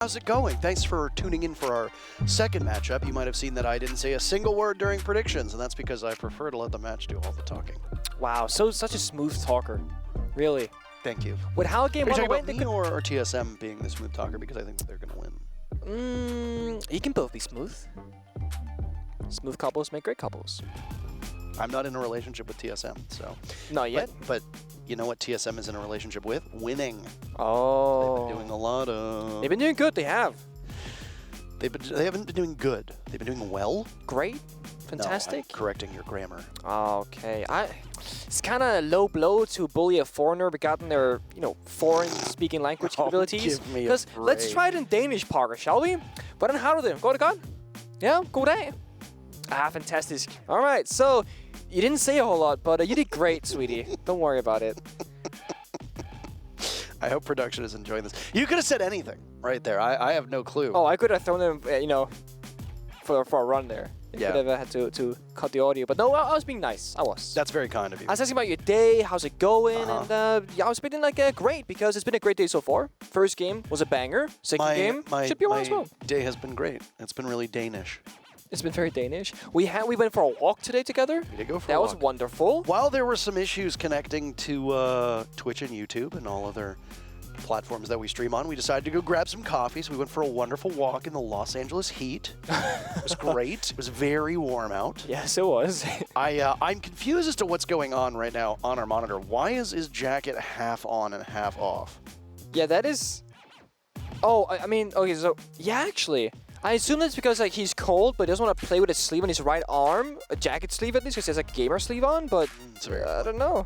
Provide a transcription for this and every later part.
How's it going? Thanks for tuning in for our second matchup. You might have seen that I didn't say a single word during predictions, and that's because I prefer to let the match do all the talking. Wow, such a smooth talker. Really. Thank you. With how a game Are you went talking away, about me or TSM being the smooth talker? Because I think that they're going to win. You can both be smooth. Smooth couples make great couples. I'm not in a relationship with TSM, so. Not yet. But you know what TSM is in a relationship with? Winning. Oh. They've been doing a lot of... They've been doing good, they have. They haven't been doing good. They've been doing well. Great. Fantastic. No, I'm correcting your grammar. Okay. It's kind of low blow to bully a foreigner regarding their, foreign-speaking language capabilities. Give me a Because let's break. try it in Danish, Parker, shall we? Hvordan har du det? Går det godt? Ja, god dag. Fantastic. All right, so you didn't say a whole lot, but you did great, sweetie. Don't worry about it. I hope production is enjoying this. You could have said anything right there. I have no clue. Oh, I could have thrown them, for a run there. You Yeah. could have had to cut the audio. But no, I was being nice. I was. That's very kind of you. I was asking about your day, how's it going, and I was feeling great because it's been a great day so far. First game was a banger. Second game should be one as well. My day has been great. It's been really Danish. It's been very Danish. We went for a walk today together. We did go for a That walk. was wonderful. While there were some issues connecting to Twitch and YouTube and all other platforms that we stream on, we decided to go grab some coffee. So we went for a wonderful walk in the Los Angeles heat. It was great. It was very warm out. Yes, it was. I'm confused as to what's going on right now on our monitor. Why is his jacket half on and half off? Yeah, that is... Oh, I mean, okay, so... Yeah, actually. I assume that's because he's cold, but he doesn't want to play with his sleeve on his right arm. A jacket sleeve at least, because he has a gamer sleeve on, but I don't know.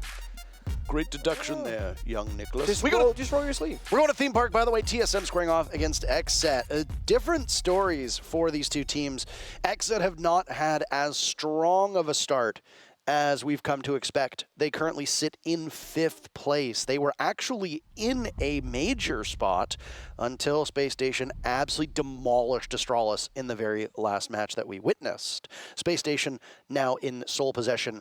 Great deduction there, young Nicholas. Just roll your sleeve. We're going to Theme Park, by the way. TSM squaring off against XSET. Different stories for these two teams. XSET have not had as strong of a start as we've come to expect. They currently sit in 5th place. They were actually in a major spot until Space Station absolutely demolished Astralis in the very last match that we witnessed. Space Station now in sole possession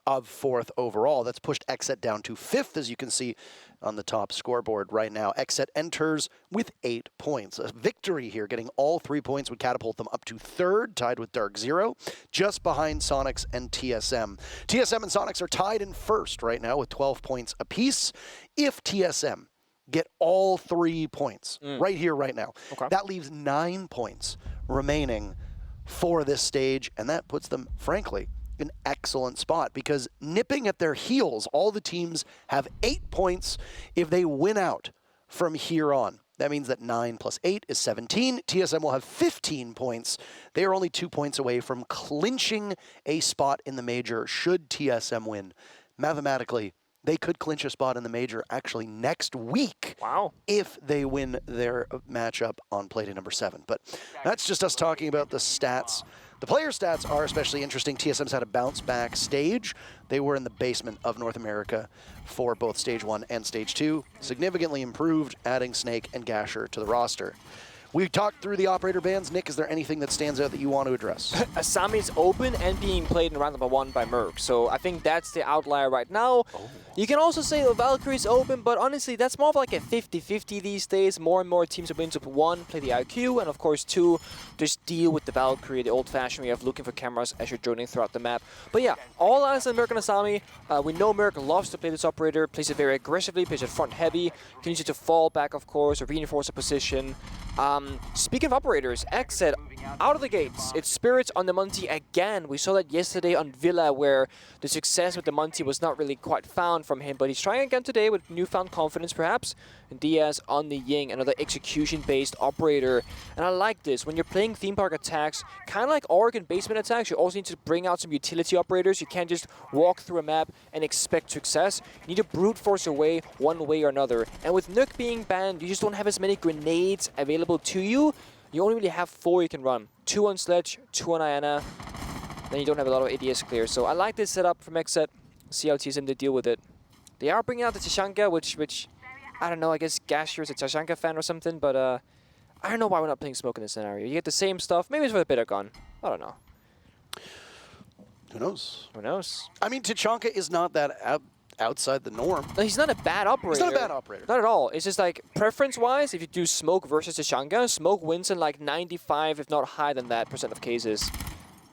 of 4th overall. That's pushed XSET down to 5th, as you can see on the top scoreboard right now. XSET enters with 8 points. A victory here, getting all 3 points, would catapult them up to 3rd, tied with Dark Zero, just behind Sonics and TSM. TSM and Sonics are tied in 1st right now with 12 points apiece. If TSM get all 3 points right here, right now, that leaves 9 points remaining for this stage, and that puts them, frankly, an excellent spot, because nipping at their heels, all the teams have 8 points if they win out from here on. That means that 9 plus 8 is 17. TSM will have 15 points. They are only 2 points away from clinching a spot in the major should TSM win. Mathematically, they could clinch a spot in the major actually next week. Wow. If they win their matchup on Playday number 7. But that's just us talking about the stats. The player stats are especially interesting. TSM's had a bounce back stage. They were in the basement of North America for both Stage 1 and Stage 2. Significantly improved, adding Snake and Gasher to the roster. We've talked through the operator bans. Nick, is there anything that stands out that you want to address? Asami's open and being played in round number 1 by Merc. So I think that's the outlier right now. You can also say the Valkyrie's open, but honestly, that's more of like a 50-50 these days. More and more teams are willing to 1, play the IQ, and of course 2, just deal with the Valkyrie, the old-fashioned way of looking for cameras as you're journeying throughout the map. But yeah, all eyes on Merc and Asami. We know Merc loves to play this operator, plays it very aggressively, plays it front heavy, can use it to fall back, of course, or reinforce a position. Speaking of operators, XSET out of the gates. It's Spirits on the Monty again. We saw that yesterday on Villa, where the success with the Monty was not really quite found from him, but he's trying again today with newfound confidence, perhaps. And Diaz on the Ying, another execution-based operator. And I like this. When you're playing theme park attacks, kind of like Oregon basement attacks, you also need to bring out some utility operators. You can't just walk through a map and expect success. You need to brute force away one way or another. And with Nuke being banned, you just don't have as many grenades available to you. You only really have 4 you can run. 2 on Sledge, 2 on Iana. Then you don't have a lot of ADS clear. So I like this setup from XSET. See how TSM they deal with it. They are bringing out the Tashanka, which I don't know, I guess Gasher is a Tashanka fan or something, but I don't know why we're not playing Smoke in this scenario. You get the same stuff. Maybe it's for the better gun. I don't know. Who knows? Who knows? I mean, Tachanka is not that outside the norm. No, he's not a bad operator. He's not a bad operator. Not at all. It's just like, preference-wise, if you do Smoke versus the Shanga, Smoke wins in like 95, if not higher than that, % of cases.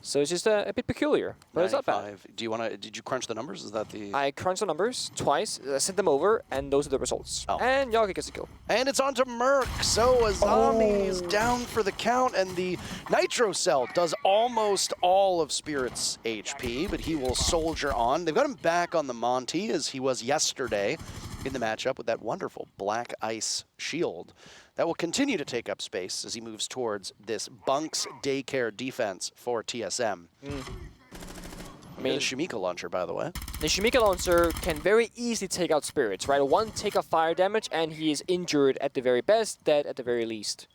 So it's just a bit peculiar, but it's not bad. Do you want to? Did you crunch the numbers? Is that the? I crunched the numbers twice, sent them over, and those are the results. Oh. And Yaga gets a kill. And it's on to Merc. So Azami is down for the count, and the Nitro Cell does almost all of Spirit's HP, but he will soldier on. They've got him back on the Monty as he was yesterday in the matchup with that wonderful black ice shield that will continue to take up space as he moves towards this Bunks daycare defense for TSM. I mean, the Shumika launcher, by the way. The Shumika launcher can very easily take out Spirits, right? One take of fire damage, and he is injured at the very best, dead at the very least.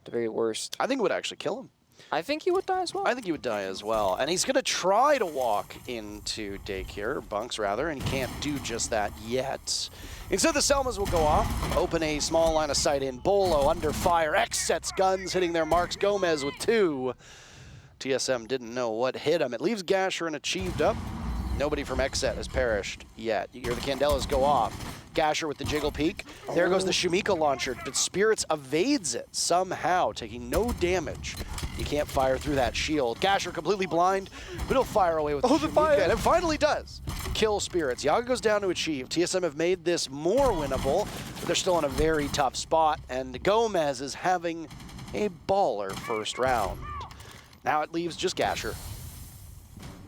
The very worst. I think it would actually kill him. I think he would die as well. I think he would die as well. And he's going to try to walk into daycare, or Bunks rather, and he can't do just that yet. Instead, the Selmas will go off, open a small line of sight in. Bolo under fire. XSET's guns hitting their marks. Gomez with 2. TSM didn't know what hit him. It leaves Gasher and Achieved up. Nobody from XSET has perished yet. You hear the Candelas go off. Gasher with the jiggle peek. There goes the Shumika launcher, but Spirits evades it somehow, taking no damage. You can't fire through that shield. Gasher completely blind, but he'll fire away with the Shumika, and it finally does kill Spirits. Yaga goes down to Achieve. TSM have made this more winnable, but they're still in a very tough spot, and Gomez is having a baller first round. Now it leaves just Gasher.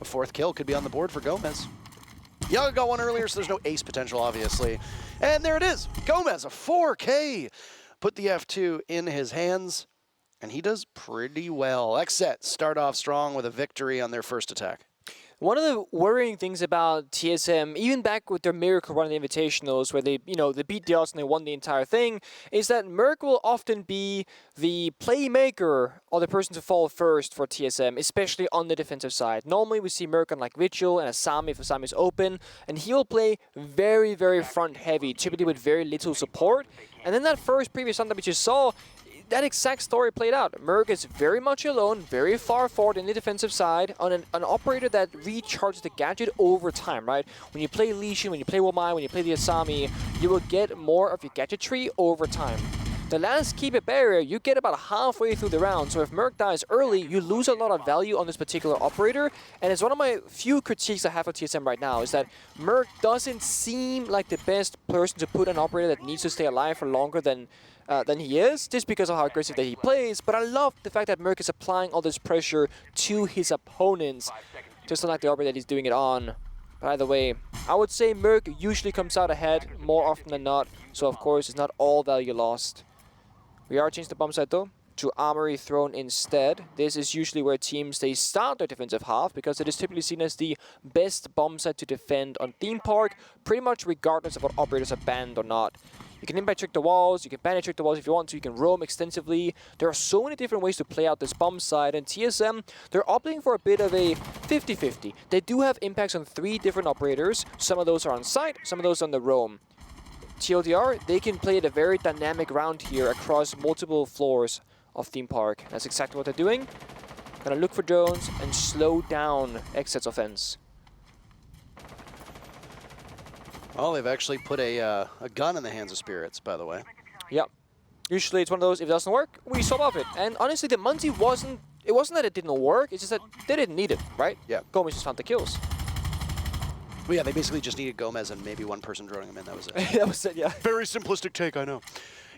A 4th kill could be on the board for Gomez. Yaga got one earlier, so there's no ace potential, obviously. And there it is. Gomez, a 4K. Put the F2 in his hands, and he does pretty well. XSET start off strong with a victory on their first attack. One of the worrying things about TSM, even back with their miracle run in the Invitationals, where they beat the odds and they won the entire thing, is that Merc will often be the playmaker or the person to fall first for TSM, especially on the defensive side. Normally we see Merc on like Vigil and Asami if Asami is open, and he'll play very, very front heavy, typically with very little support. And then that first previous run that we just saw, that exact story played out. Merc is very much alone, very far forward in the defensive side, on an operator that recharges the gadget over time, right? When you play Lesion, when you play Womai, when you play the Asami, you will get more of your gadget tree over time. The last keep it barrier, you get about halfway through the round, so if Merc dies early, you lose a lot of value on this particular operator, and it's one of my few critiques I have of TSM right now, is that Merc doesn't seem like the best person to put an operator that needs to stay alive for longer than he is, just because of how aggressive that he plays. But I love the fact that Merc is applying all this pressure to his opponents, just unlike the operator that he's doing it on. By the way, I would say Merc usually comes out ahead more often than not, so of course it's not all value lost. We are changing the bomb site though to Armory Throne instead. This is usually where teams they start their defensive half, because it is typically seen as the best bomb site to defend on Theme Park, pretty much regardless of what operators are banned or not. You can impact trick the walls, you can panic trick the walls if you want to, you can roam extensively. There are so many different ways to play out this bomb side, and TSM, they're opting for a bit of a 50-50. They do have impacts on 3 different operators. Some of those are on site, some of those on the roam. TLDR, they can play a very dynamic round here across multiple floors of Theme Park. That's exactly what they're doing. Gonna look for drones and slow down XSET's offense. Oh, they've actually put a gun in the hands of Spirits, by the way. Yep. Usually it's one of those, if it doesn't work, we swap off it. And honestly, the Muncie it wasn't that it didn't work, it's just that they didn't need it, right? Yeah. Gomez just found the kills. Well, yeah, they basically just needed Gomez and maybe one person droning him in, that was it. That was it, yeah. Very simplistic take, I know.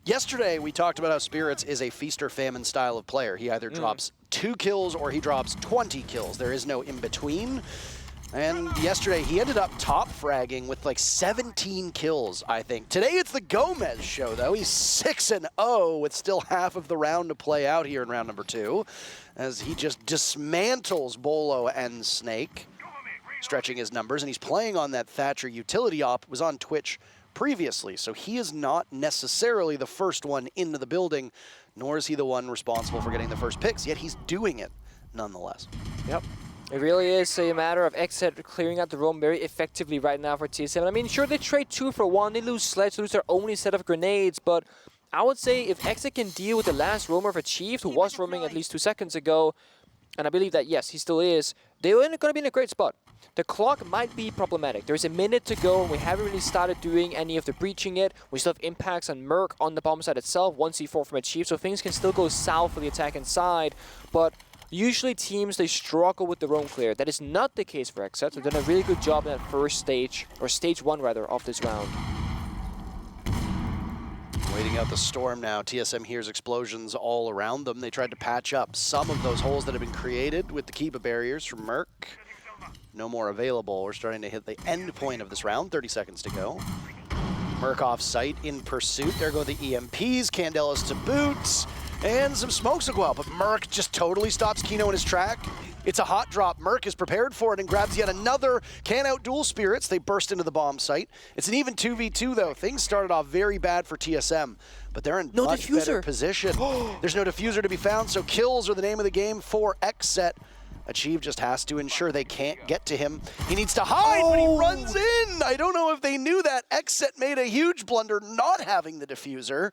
Yesterday, we talked about how Spirits is a feast or famine style of player. He either drops 2 kills or he drops 20 kills. There is no in-between. And yesterday, he ended up top fragging with like 17 kills, I think. Today, it's the Gomez show, though. He's 6-0 with still half of the round to play out here in round number 2, as he just dismantles Bolo and Snake, stretching his numbers. And he's playing on that Thatcher utility op, was on Twitch previously. So he is not necessarily the first one into the building, nor is he the one responsible for getting the first picks, yet he's doing it nonetheless. Yep. It really is a matter of XSET clearing out the roam very effectively right now for TSM. I mean, sure, they trade 2 for 1, they lose Sledge, lose their only set of grenades, but I would say if XSET can deal with the last roamer of Achieved, who was roaming at least 2 seconds ago, and I believe that, yes, he still is, they're going to be in a great spot. the clock might be problematic. There's a minute to go, and we haven't really started doing any of the breaching yet. We still have impacts on Merc on the bomb side itself, 1C4 from Achieve, so things can still go south for the attack inside. But usually teams, they struggle with the roam clear. That is not the case for XSET. They've done a really good job in that first stage, or stage 1 rather, of this round. Waiting out the storm now. TSM hears explosions all around them. They tried to patch up some of those holes that have been created with the Kiba barriers from Merc. No more available. We're starting to hit the end point of this round. 30 seconds to go. Merc off site in pursuit. There go the EMPs. Candelas to boot. And some smokes will go out, but Merc just totally stops Kino in his track. It's a hot drop. Merc is prepared for it and grabs yet another. Can out dual spirits. They burst into the bomb site. It's an even 2v2 though. Things started off very bad for TSM, but they're in much better position. There's no diffuser to be found, so kills are the name of the game for XSET. Achieve just has to ensure they can't get to him. He needs to hide, but he runs in. I don't know if they knew that. XSET made a huge blunder not having the diffuser.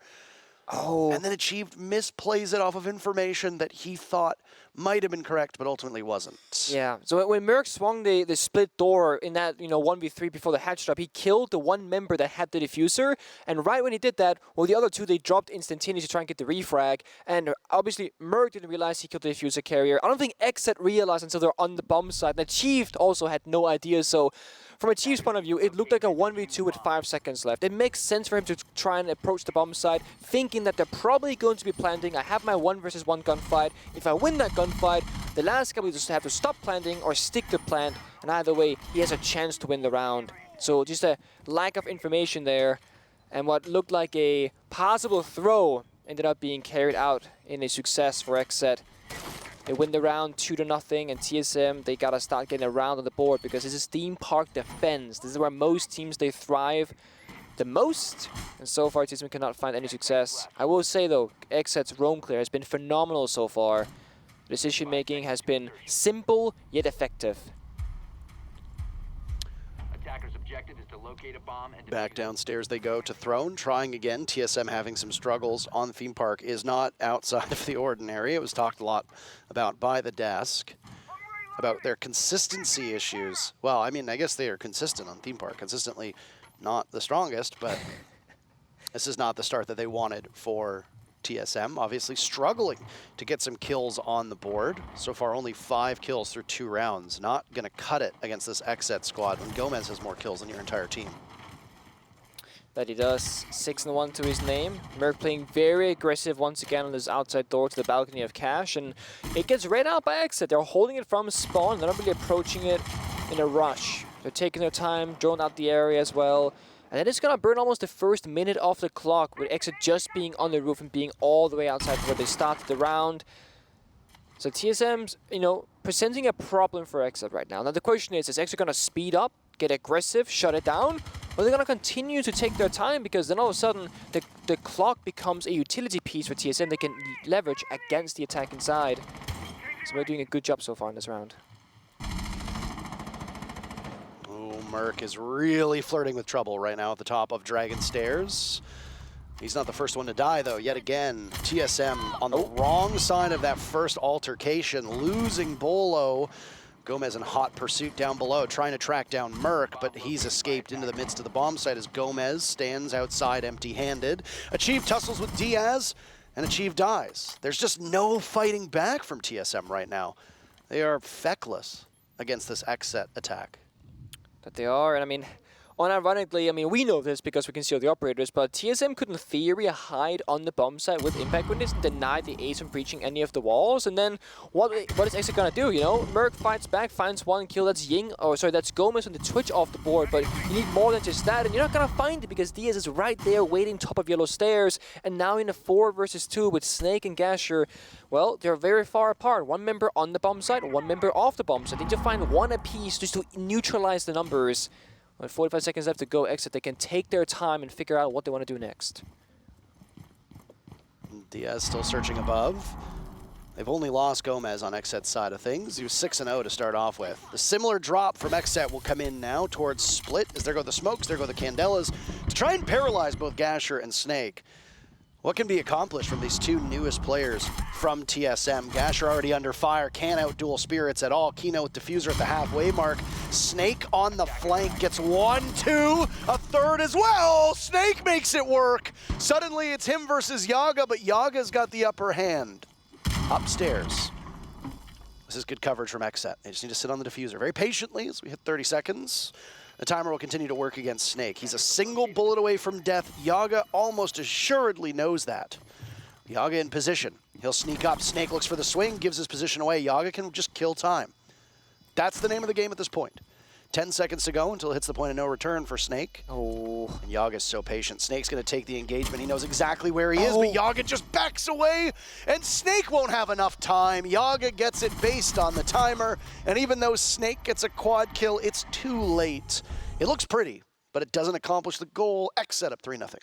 And then Achieved misplays it off of information that he thought might have been correct, but ultimately wasn't. Yeah, so when Merc swung the split door in that 1v3 before the hatch drop, he killed the one member that had the diffuser, and right when he did that, well, the other two, they dropped instantaneously to try and get the refrag, and obviously Merc didn't realize he killed the diffuser carrier. I don't think XSET realized until they're on the bomb side, and Achieved also had no idea, so from Achieved's point of view, it looked like a 1v2 with 5 seconds left. It makes sense for him to try and approach the bomb side, thinking that they're probably going to be planting. I have my 1 versus 1 gunfight. If I win that gunfight, the last guy will just have to stop planting or stick to plant, and either way, he has a chance to win the round. So just a lack of information there, and what looked like a possible throw ended up being carried out in a success for XSET. They win the round 2-0, and TSM, they gotta start getting around on the board because this is theme park defense. This is where most teams, they thrive the most, and so far TSM cannot find any success. I will say though, XSET's roam clear has been phenomenal so far. Decision making has been simple yet effective. Attacker's objective is to locate a bomb and Back downstairs they go to Throne, trying again. TSM having some struggles on the theme park is not outside of the ordinary. It was talked a lot about by the desk, about their consistency issues. Well, I mean, I guess they are consistent on theme park. Consistently not the strongest, but this is not the start that they wanted for TSM. Obviously struggling to get some kills on the board. So far only 5 kills through 2 rounds. Not going to cut it against this XSET squad when Gomez has more kills than your entire team. That he does. 6-1 to his name. Merc playing very aggressive once again on this outside door to the balcony of Cash, and it gets read out by XSET. They're holding it from spawn. They're not really approaching it in a rush. They're taking their time, drone out the area as well. And then it's going to burn almost the first minute off the clock with XSET just being on the roof and being all the way outside where they started the round. So TSM's, presenting a problem for XSET right now. Now the question is XSET going to speed up, get aggressive, shut it down? Or they're going to continue to take their time because then all of a sudden the clock becomes a utility piece for TSM they can leverage against the attack inside. So they're doing a good job so far in this round. Merc is really flirting with trouble right now at the top of Dragon Stairs. He's not the first one to die, though, yet again. TSM on the wrong side of that first altercation, losing Bolo. Gomez in hot pursuit down below, trying to track down Merc, but he's escaped into the midst of the bomb site as Gomez stands outside empty-handed. Achieve tussles with Diaz, and Achieve dies. There's just no fighting back from TSM right now. They are feckless against this XSET attack. That they are, and I mean, unironically, we know this because we can see all the operators, but TSM could in theory hide on the bomb site with impact witness and deny the ace from breaching any of the walls, and then what is XSET gonna do, Merc fights back, finds 1 kill, that's that's Gomez on the Twitch off the board, but you need more than just that, and you're not gonna find it because Diaz is right there waiting top of yellow stairs, and now in a 4 versus 2 with Snake and Gasher, well, they're very far apart. 1 member on the bomb site, 1 member off the bomb site. They need to find 1 apiece just to neutralize the numbers. With 45 seconds left to go, XSET, they can take their time and figure out what they want to do next. Diaz still searching above. They've only lost Gomez on XSET's side of things. He was 6-0 to start off with. The similar drop from XSET will come in now towards Split, as there go the smokes, there go the Candelas, to try and paralyze both Gasher and Snake. What can be accomplished from these two newest players from TSM? Gasher already under fire, can't outduel Spirits at all. Kino with Diffuser at the halfway mark. Snake on the flank gets 1, 2, a third as well. Snake makes it work. Suddenly it's him versus Yaga, but Yaga's got the upper hand. Upstairs. This is good coverage from XSET. They just need to sit on the Diffuser very patiently as we hit 30 seconds. The timer will continue to work against Snake. He's a single bullet away from death. Yaga almost assuredly knows that. Yaga in position. He'll sneak up. Snake looks for the swing, gives his position away. Yaga can just kill time. That's the name of the game at this point. 10 seconds to go until it hits the point of no return for Snake. Oh. And Yaga's so patient. Snake's going to take the engagement. He knows exactly where he is, but Yaga just backs away, and Snake won't have enough time. Yaga gets it based on the timer, and even though Snake gets a quad kill, it's too late. It looks pretty, but it doesn't accomplish the goal. XSET up 3-0.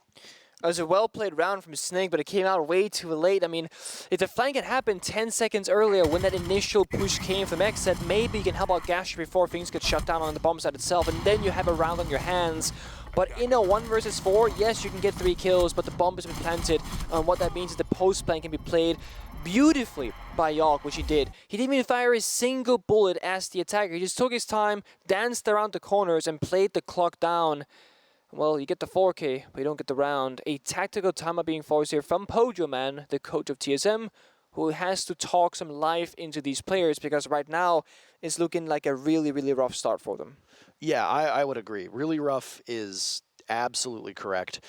It was a well-played round from Snake, but it came out way too late. I mean, if the flank had happened 10 seconds earlier when that initial push came from XSET, maybe you can help out Gasher before things get shut down on the bomb side itself, and then you have a round on your hands. But in a 1 versus 4, yes, you can get 3 kills, but the bomb has been planted. What that means is the post-flank can be played beautifully by Yogg, which he did. He didn't even fire a single bullet as the attacker. He just took his time, danced around the corners, and played the clock down. Well, you get the 4K, but you don't get the round. A tactical timeout being forced here from Pojoman, the coach of TSM, who has to talk some life into these players because right now it's looking like a really, really rough start for them. Yeah, I would agree. Really rough is absolutely correct.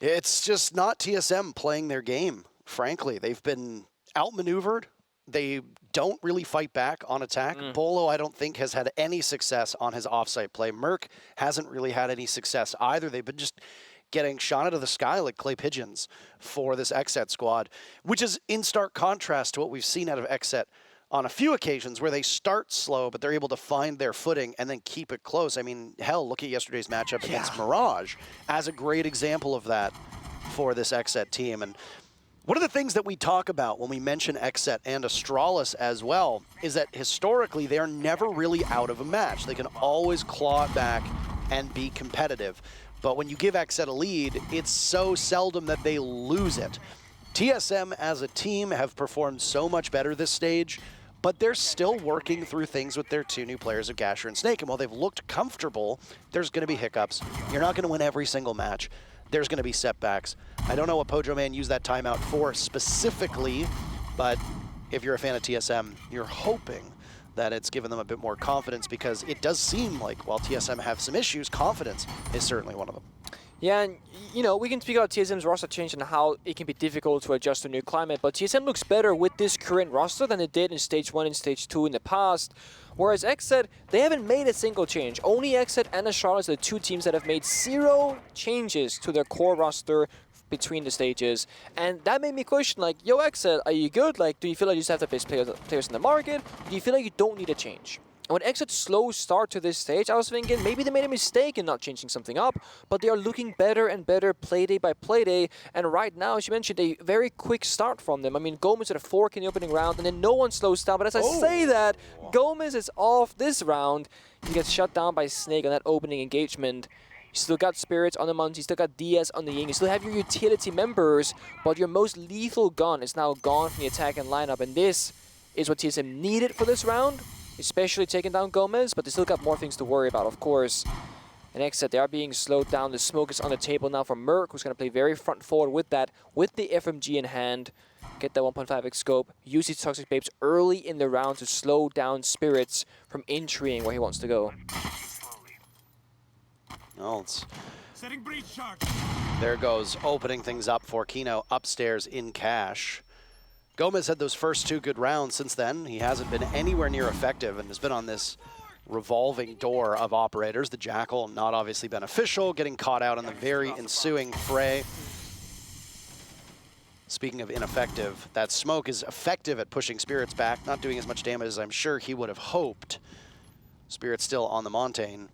It's just not TSM playing their game, frankly. They've been outmaneuvered. They don't really fight back on attack. Bolo, I don't think, has had any success on his offsite play. Merc hasn't really had any success either. They've been just getting shot out of the sky like clay pigeons for this XSET squad, which is in stark contrast to what we've seen out of XSET on a few occasions where they start slow, but they're able to find their footing and then keep it close. I mean, hell, look at yesterday's matchup against Mirage as a great example of that for this XSET team. And one of the things that we talk about when we mention XSET and Astralis as well is that historically they're never really out of a match. They can always claw it back and be competitive. But when you give XSET a lead, it's so seldom that they lose it. TSM as a team have performed so much better this stage, but they're still working through things with their 2 new players of Gasher and Snake. And while they've looked comfortable, there's going to be hiccups. You're not going to win every single match. There's going to be setbacks. I don't know what Pojoman used that timeout for specifically, but if you're a fan of TSM, you're hoping that it's given them a bit more confidence because it does seem like while TSM have some issues, confidence is certainly one of them. Yeah, and you know, we can speak about TSM's roster change and how it can be difficult to adjust to a new climate, but TSM looks better with this current roster than it did in Stage 1 and Stage 2 in the past. Whereas XSET, they haven't made a single change. Only XSET and Astralis are the 2 teams that have made 0 changes to their core roster between the stages. And that made me question, like, yo, XSET, are you good? Like, do you feel like you just have the best players in the market? Do you feel like you don't need a change? And when XSET's slow start to this stage, I was thinking maybe they made a mistake in not changing something up, but they are looking better and better Playday by Playday. And right now, as you mentioned, a very quick start from them. I mean, Gomez at a 4K in the opening round, and then no one slows down. But as I say that, Gomez is off this round. He gets shut down by Snake on that opening engagement. You still got Spirits on the Mons, you still got DS on the Ying, you still have your utility members, but your most lethal gun is now gone from the attack and lineup. And this is what TSM needed for this round, especially taking down Gomez, but they still got more things to worry about, of course. And XSET, they are being slowed down. The smoke is on the table now for Merc, who's going to play very front forward with that, with the FMG in hand. Get that 1.5x scope, use these Toxic Babes early in the round to slow down Spirits from entering where he wants to go. Well, there goes opening things up for Kino upstairs in cash. Gomez had those first 2 good rounds. Since then, he hasn't been anywhere near effective and has been on this revolving door of operators. The Jackal not obviously beneficial, getting caught out in the very ensuing fray. Speaking of ineffective, that smoke is effective at pushing Spirits back, not doing as much damage as I'm sure he would have hoped. Spirits still on the Montaigne.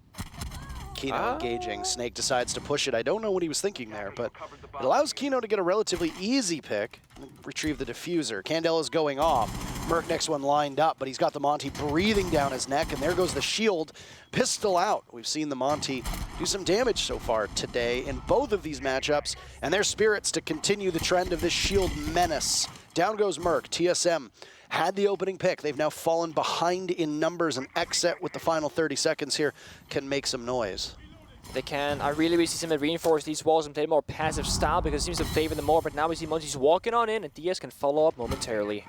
Kino engaging. Snake decides to push it. I don't know what he was thinking there, but it allows Kino to get a relatively easy pick and retrieve the diffuser. Candela's going off. Merc next one lined up, but he's got the Monty breathing down his neck, and there goes the shield. Pistol out. We've seen the Monty do some damage so far today in both of these matchups, and their spirits to continue the trend of this shield menace. Down goes Merc. TSM had the opening pick. They've now fallen behind in numbers, and XSET with the final 30 seconds here can make some noise. They can. I really see them reinforce these walls and play a more passive style because it seems to favor them more, but now we see Monty's walking on in, and DS can follow up momentarily.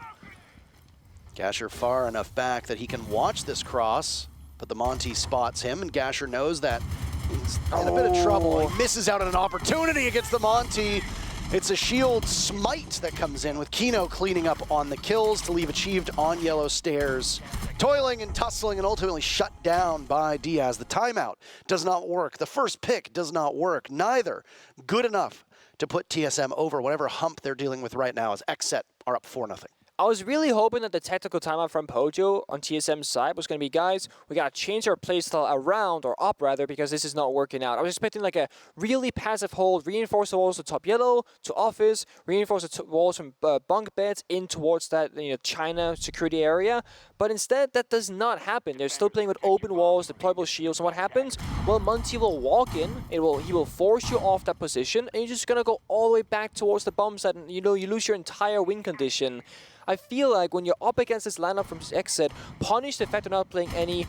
Gasher far enough back that he can watch this cross, but the Monty spots him, and Gasher knows that he's in a bit of trouble. He misses out on an opportunity against the Monty. It's a shield smite that comes in with Kino cleaning up on the kills to leave Achieved on yellow stairs. Toiling and tussling and ultimately shut down by Diaz. The timeout does not work. The first pick does not work. Neither good enough to put TSM over whatever hump they're dealing with right now as XSET are up 4-0. I was really hoping that the tactical timeout from Pojo on TSM's side was going to be, guys, we got to change our playstyle around, or up rather, because this is not working out. I was expecting like a really passive hold, reinforce the walls to top yellow, to office, reinforce the walls from bunk beds in towards that China security area. But instead, that does not happen. They're still playing with open walls, deployable shields, and what happens? Well, Monty will walk in, he will force you off that position, and you're just going to go all the way back towards the bomb site, and you lose your entire win condition. I feel like when you're up against this lineup from XSET, punish the fact they're not playing any,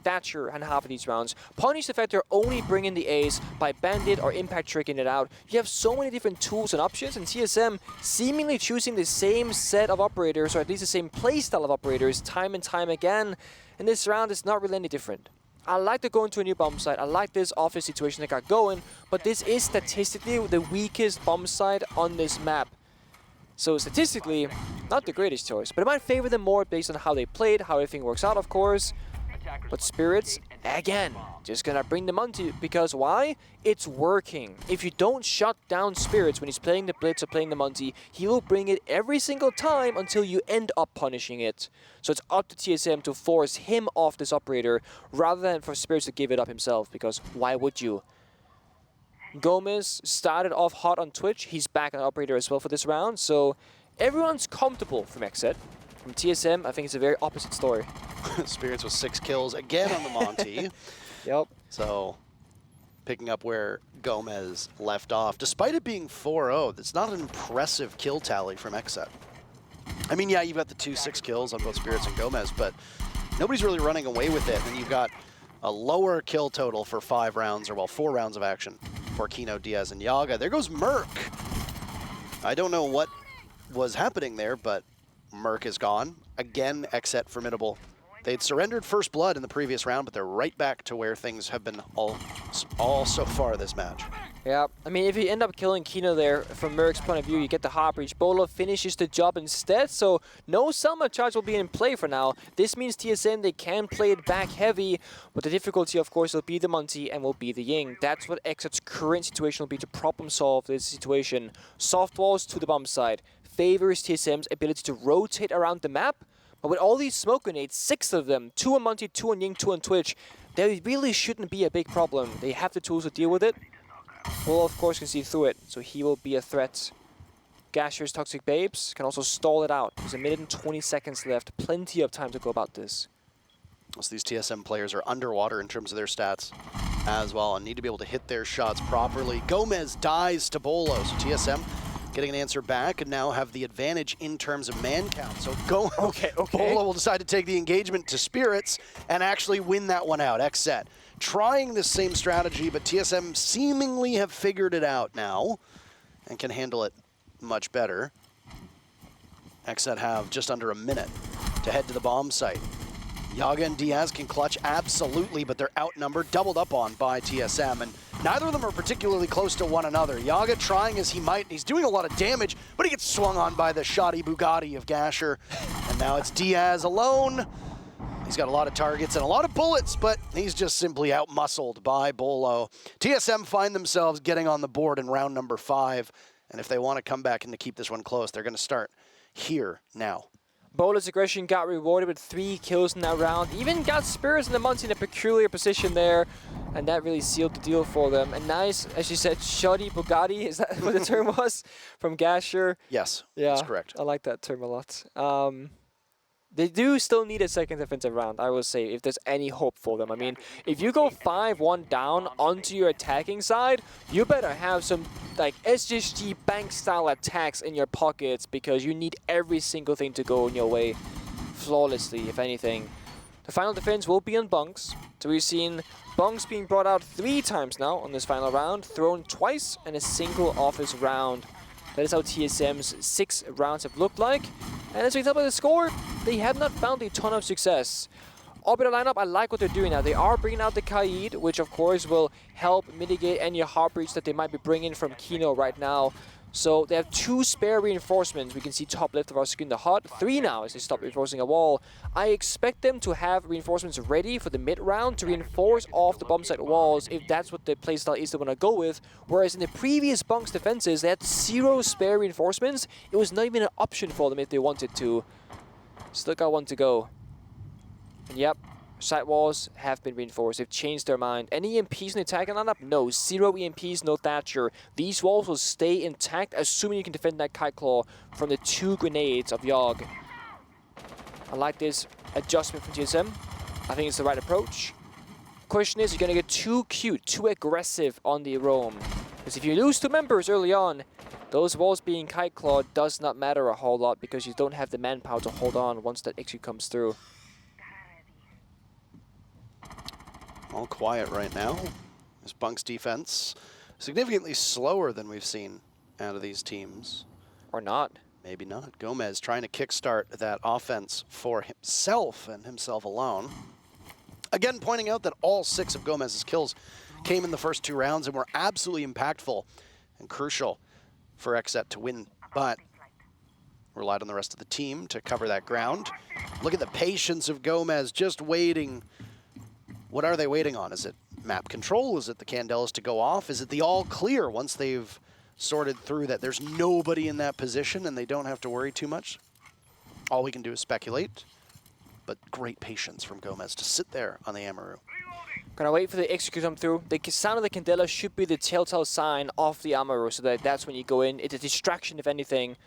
Thatcher in half of these rounds. Punish the fact they're only bringing the ace by Bandit or Impact tricking it out. You have so many different tools and options, and TSM seemingly choosing the same set of operators, or at least the same playstyle of operators, time and time again. And this round is not really any different. I like to go into a new bomb site. I like this office situation they got going, but this is statistically the weakest bomb site on this map. So statistically, not the greatest choice, but it might favor them more based on how they played, how everything works out, of course. But Spirits, again, just gonna bring them onto, because why? It's working. If you don't shut down Spirits when he's playing the Blitz or playing the Monty, he will bring it every single time until you end up punishing it. So it's up to TSM to force him off this operator, rather than for Spirits to give it up himself, because why would you? Gomez started off hot on Twitch. He's back on operator as well for this round. So everyone's comfortable from XSET. From TSM, I think it's a very opposite story. Spirits with 6 kills again on the Monty. Yep. So picking up where Gomez left off. Despite it being 4-0, that's not an impressive kill tally from XSET. I mean, yeah, you've got the 2-6 kills on both Spirits and Gomez, but nobody's really running away with it. And you've got a lower kill total for 5 rounds, or well, 4 rounds of action for Kino, Diaz, and Yaga. There goes Merc. I don't know what was happening there, but Merc is gone. Again, XSET formidable. They'd surrendered first blood in the previous round, but they're right back to where things have been all so far this match. Yeah, I mean, if you end up killing Kino there, from Merc's point of view, you get the hop reach. Bolo finishes the job instead, so no Selma charge will be in play for now. This means TSM, they can play it back heavy, but the difficulty, of course, will be the Monty and will be the Ying. That's what XSET's current situation will be, to problem solve this situation. Soft walls to the bomb side favors TSM's ability to rotate around the map, but with all these smoke grenades, 6 of them, 2 on Monty, 2 on Ying, 2 on Twitch, there really shouldn't be a big problem. They have the tools to deal with it. Will, of course, can see through it, so he will be a threat. Gasher's Toxic Babes can also stall it out. There's 1 minute and 20 seconds left. Plenty of time to go about this. So these TSM players are underwater in terms of their stats as well, and need to be able to hit their shots properly. Gomez dies to Bolo, so TSM getting an answer back and now have the advantage in terms of man count. So Bolo will decide to take the engagement to Spirits and actually win that one out. XSET trying the same strategy, but TSM seemingly have figured it out now and can handle it much better. XSET have just under 1 minute to head to the bomb site. Yaga and Diaz can clutch, absolutely, but they're outnumbered, doubled up on by TSM, and neither of them are particularly close to one another. Yaga trying as he might, he's doing a lot of damage, but he gets swung on by the shoddy Bugatti of Gasher, and now it's Diaz alone. He's got a lot of targets and a lot of bullets, but he's just simply out-muscled by Bolo. TSM find themselves getting on the board in round number 5, and if they want to come back and to keep this one close, they're going to start here now. Bolo's aggression got rewarded with 3 kills in that round. Even got Spirits and the Monty in a peculiar position there, and that really sealed the deal for them. And nice, as you said, shoddy Bugatti, is that what the term was? From Gasher. Yes, Yeah, that's correct. I like that term a lot. They do still need a second defensive round, I will say, if there's any hope for them. I mean, if you go 5-1 down onto your attacking side, you better have some like SGG bank style attacks in your pockets, because you need every single thing to go in your way flawlessly, if anything. The final defense will be on bunks. So we've seen bunks being brought out 3 times now on this final round, thrown twice in a single office round. That is how TSM's 6 rounds have looked like. And as we tell by the score, they have not found a ton of success. Orbital lineup, I like what they're doing now. They are bringing out the Kaid, which of course will help mitigate any heartbreaks that they might be bringing from Kino right now. So they have 2 spare reinforcements. We can see top left of our screen, the HUD. 3 now as they stop reinforcing a wall. I expect them to have reinforcements ready for the mid round to reinforce off the bomb site walls if that's what the playstyle is they want to go with. Whereas in the previous bunks defenses, they had 0 spare reinforcements. It was not even an option for them if they wanted to. Still got 1 to go. And yep, side walls have been reinforced. They've changed their mind. Any EMPs in the attacking lineup? No. 0 EMPs, no Thatcher. These walls will stay intact, assuming you can defend that Kite Claw from the 2 grenades of Yogg. I like this adjustment from TSM. I think it's the right approach. Question is, you're going to get too cute, too aggressive on the roam. Because if you lose 2 members early on, those walls being Kite Claw does not matter a whole lot, because you don't have the manpower to hold on once that execute comes through. All quiet right now. This Bunk's defense significantly slower than we've seen out of these teams. Or not. Maybe not. Gomez trying to kickstart that offense for himself and himself alone. Again, pointing out that all 6 of Gomez's kills came in the first 2 rounds and were absolutely impactful and crucial for XSET to win, but relied on the rest of the team to cover that ground. Look at the patience of Gomez, just waiting. What are they waiting on? Is it map control? Is it the Candelas to go off? Is it the all clear once they've sorted through that there's nobody in that position and they don't have to worry too much? All we can do is speculate, but great patience from Gomez to sit there on the Amaru. Gonna wait for the execute to come through. The sound of the Candela should be the telltale sign of the Amaru, so that's when you go in. It's a distraction, if anything.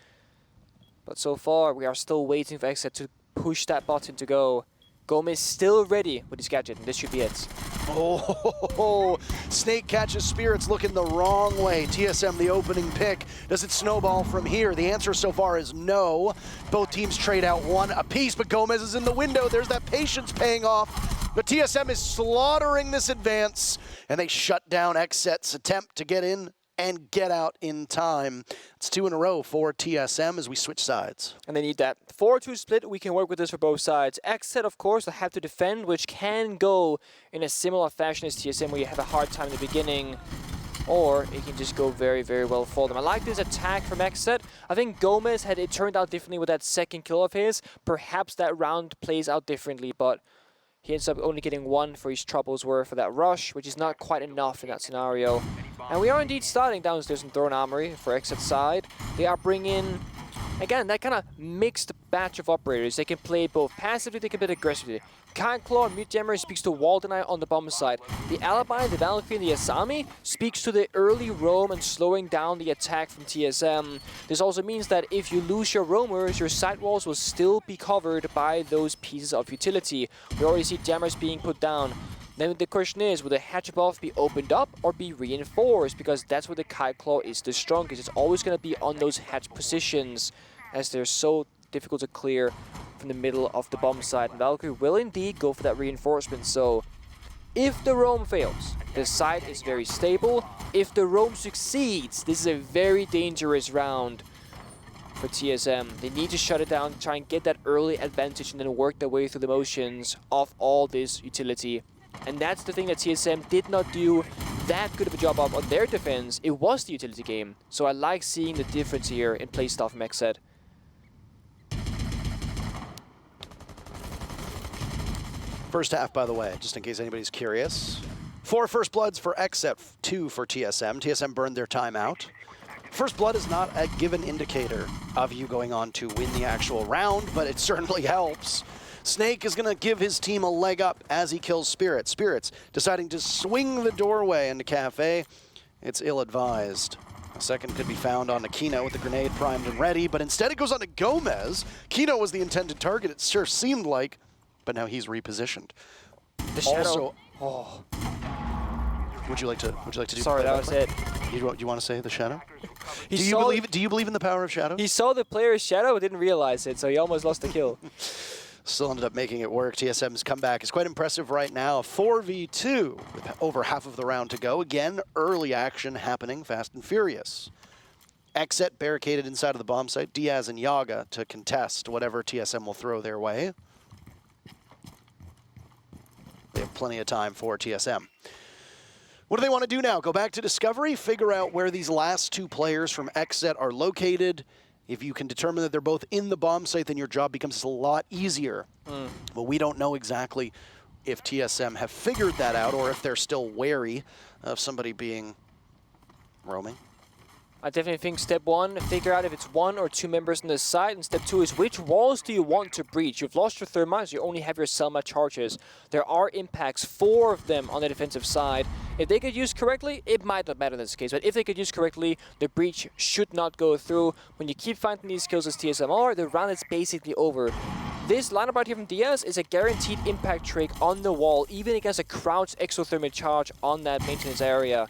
But so far, we are still waiting for XSET to push that button to go. Gomez still ready with his gadget, and this should be it. Oh, Snake catches Spirits looking the wrong way. TSM the opening pick. Does it snowball from here? The answer so far is no. Both teams trade out 1 apiece, but Gomez is in the window. There's that patience paying off. But TSM is slaughtering this advance, and they shut down XSET's attempt to get in and get out in time. It's 2 in a row for TSM as we switch sides. And they need that 4-2 split. We can work with this for both sides. XSET, of course, will have to defend, which can go in a similar fashion as TSM, where you have a hard time in the beginning, or it can just go very, very well for them. I like this attack from XSET. I think Gomez, had it turned out differently with that second kill of his, perhaps that round plays out differently, but he ends up only getting 1 for his troubles worth for that rush, which is not quite enough in that scenario. And we are indeed starting downstairs in Throne Armory for XSET's side. They are bringing, again, that kind of mixed batch of operators. They can play both passively, they can play aggressively. Kite Claw and Mute Jammer speaks to Wall Deny on the bomb side. The Alibi, the Valkyrie, and the Asami speaks to the early roam and slowing down the attack from TSM. This also means that if you lose your roamers, your side walls will still be covered by those pieces of utility. We already see Jammers being put down. Then the question is, will the hatch above be opened up or be reinforced? Because that's where the Kite Claw is the strongest. It's always going to be on those hatch positions, as they're so difficult to clear from the middle of the bomb site. And Valkyrie will indeed go for that reinforcement. So if the roam fails, the site is very stable. If the roam succeeds, this is a very dangerous round for TSM. They need to shut it down, try and get that early advantage, and then work their way through the motions of all this utility. And that's the thing that TSM did not do that good of a job of on their defense. It was the utility game. So I like seeing the difference here in playstyle from XSET. First half, by the way, just in case anybody's curious. 4 first bloods for XSET, 2 for TSM. TSM burned their timeout. First blood is not a given indicator of you going on to win the actual round, but it certainly helps. Snake is going to give his team a leg up as he kills Spirits. Spirits deciding to swing the doorway into Cafe. It's ill-advised. Second could be found on Aquino with the grenade primed and ready, but instead it goes on to Gomez. Kino was the intended target, it sure seemed like, but now he's repositioned. The shadow. Also, Oh, would you like to do? sorry, that was it. You want to say the shadow? He Do you believe in the power of shadow? He saw the player's shadow, but didn't realize it, so he almost lost the kill. Still ended up making it work. TSM's comeback is quite impressive right now. 4v2 with over half of the round to go. Again, early action happening fast and furious. XSET barricaded inside of the bomb site. Diaz and Yaga to contest whatever TSM will throw their way. They have plenty of time for TSM. What do they want to do now? Go back to Discovery, figure out where these last two players from XSET are located. If you can determine that they're both in the bomb site, then your job becomes a lot easier. But we don't know exactly if TSM have figured that out or if they're still wary of somebody being roaming. I definitely think step one, figure out if it's one or two members on the side, and step two is which walls do you want to breach? You've lost your thermites, you only have your Selma charges. There are impacts, 4 of them on the defensive side. If they get used correctly, it might not matter in this case, but if they get used correctly, the breach should not go through. When you keep finding these kills as TSMR, the round is basically over. This lineup right here from Diaz is a guaranteed impact trick on the wall, even against a crouched exothermic charge on that maintenance area.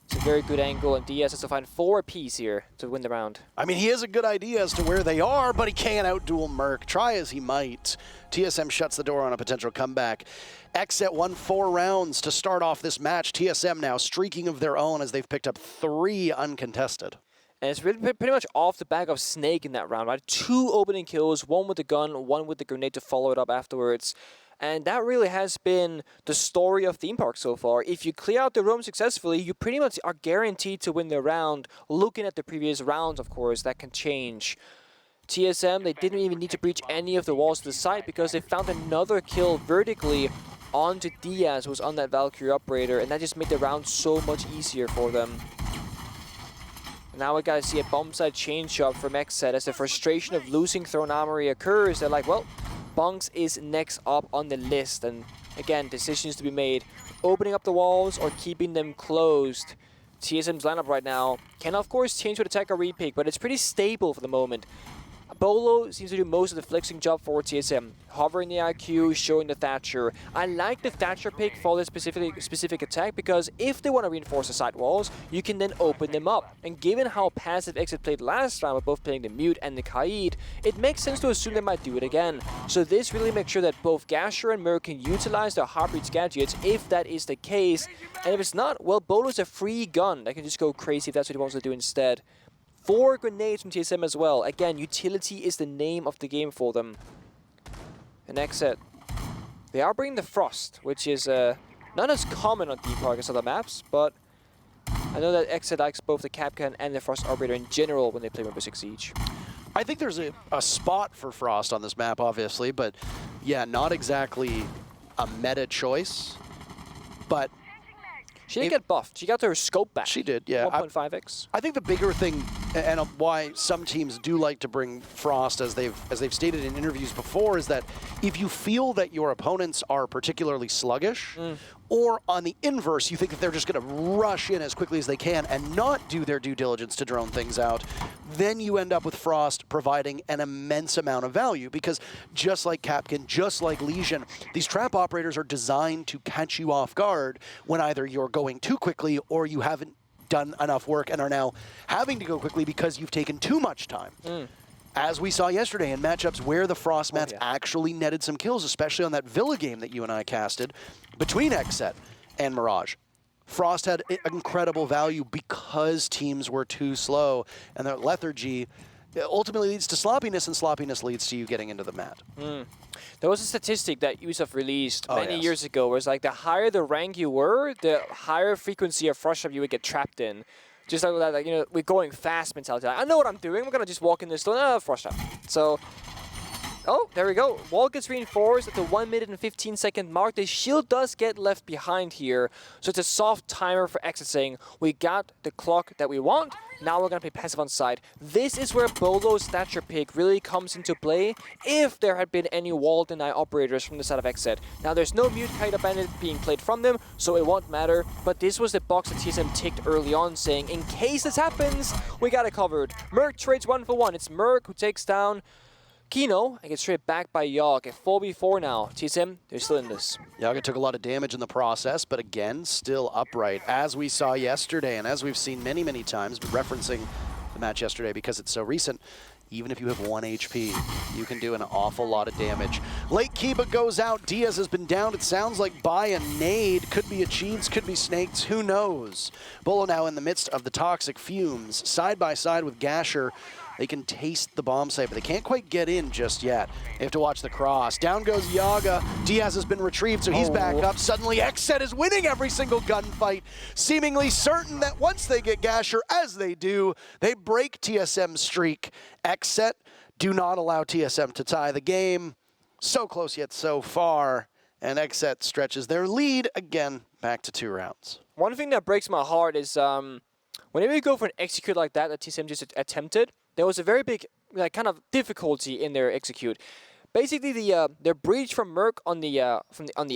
It's a very good angle, and Diaz has to find 4 apiece here to win the round. I mean, he has a good idea as to where they are, but he can't outduel Merc. Try as he might. TSM shuts the door on a potential comeback. XSET won 4 rounds to start off this match. TSM now streaking of their own as they've picked up 3 uncontested. And it's really pretty much off the back of Snake in that round, right? 2 opening kills, 1 with the gun, 1 with the grenade to follow it up afterwards. And that really has been the story of Theme Park so far. If you clear out the room successfully, you pretty much are guaranteed to win the round. Looking at the previous rounds, of course, that can change. TSM, they didn't even need to breach any of the walls to the site because they found another kill vertically onto Diaz, who was on that Valkyrie operator, and that just made the round so much easier for them. Now we gotta see a bomb site change up from XSET as the frustration of losing Throne Armory occurs. They're like, well, Bunks is next up on the list, and again, decisions to be made. Opening up the walls or keeping them closed. TSM's lineup right now can of course change with attack or repick, but it's pretty stable for the moment. Bolo seems to do most of the flexing job for TSM. Hovering the IQ, showing the Thatcher. I like the Thatcher pick for this specific attack because if they want to reinforce the side walls, you can then open them up. And given how passive XSET played last round with both playing the Mute and the Kaid, it makes sense to assume they might do it again. So this really makes sure that both Gasher and Merc can utilize their Heartbeat gadgets if that is the case. And if it's not, well, Bolo's a free gun that can just go crazy if that's what he wants to do instead. 4 grenades from TSM as well. Again, utility is the name of the game for them. And XSET, they are bringing the Frost, which is not as common on Theme Park as other maps, but I know that XSET likes both the Capcan and the Frost Operator in general when they play Rainbow Six Siege. I think there's a spot for Frost on this map, obviously, but yeah, not exactly a meta choice, but she did get buffed. She got her scope back. She did, yeah. 1.5x. I think the bigger thing, and why some teams do like to bring Frost, as they've stated in interviews before, is that if you feel that your opponents are particularly sluggish, or on the inverse, you think that they're just going to rush in as quickly as they can and not do their due diligence to drone things out, then you end up with Frost providing an immense amount of value, because just like Capcan, just like Legion, these trap operators are designed to catch you off guard when either you're going too quickly or you haven't done enough work and are now having to go quickly because you've taken too much time. As we saw yesterday in matchups where the Frost mats actually netted some kills, especially on that Villa game that you and I casted between XSET and Mirage. Frost had incredible value because teams were too slow, and that lethargy ultimately leads to sloppiness, and sloppiness leads to you getting into the mat. There was a statistic that Yusuf released many years ago where it's like the higher the rank you were, the higher frequency of Frost you would get trapped in. Just like that, like, you know, we're going fast mentality. Like, I know what I'm doing. I'm gonna just walk in this door. Frost trap. So Oh, there we go. Wall gets reinforced at the 1 minute and 15-second mark. The shield does get left behind here. So it's a soft timer for exiting. We got the clock that we want. Now we're going to play passive on side. This is where Bolo's stature pick really comes into play if there had been any wall deny operators from the side of XSET. Now there's no mute Kite Bandit being played from them, so it won't matter. But this was the box that TSM ticked early on, saying in case this happens, we got it covered. Merc trades 1 for 1. It's Merc who takes down Kino and gets straight back by Yogg. At 4v4 now. TSM, they're still in this. Yogg took a lot of damage in the process, but again, still upright. As we saw yesterday, and as we've seen many, many times, but referencing the match yesterday because it's so recent, even if you have 1 HP, you can do an awful lot of damage. Late Kiba goes out. Diaz has been down. It sounds like by a nade. Could be a Cheats, could be Snakes. Who knows? Bolo now in the midst of the toxic fumes. Side by side with Gasher. They can taste the bomb site, but they can't quite get in just yet. They have to watch the cross. Down goes Yaga. Diaz has been retrieved, so he's back up. Suddenly, XSET is winning every single gunfight, seemingly certain that once they get Gasher, as they do, they break TSM's streak. XSET do not allow TSM to tie the game. So close yet so far, and XSET stretches their lead again back to 2 rounds. One thing that breaks my heart is whenever you go for an execute like that TSM just attempted, there was a very big kind of difficulty in their execute. Basically, their breach from Merc on the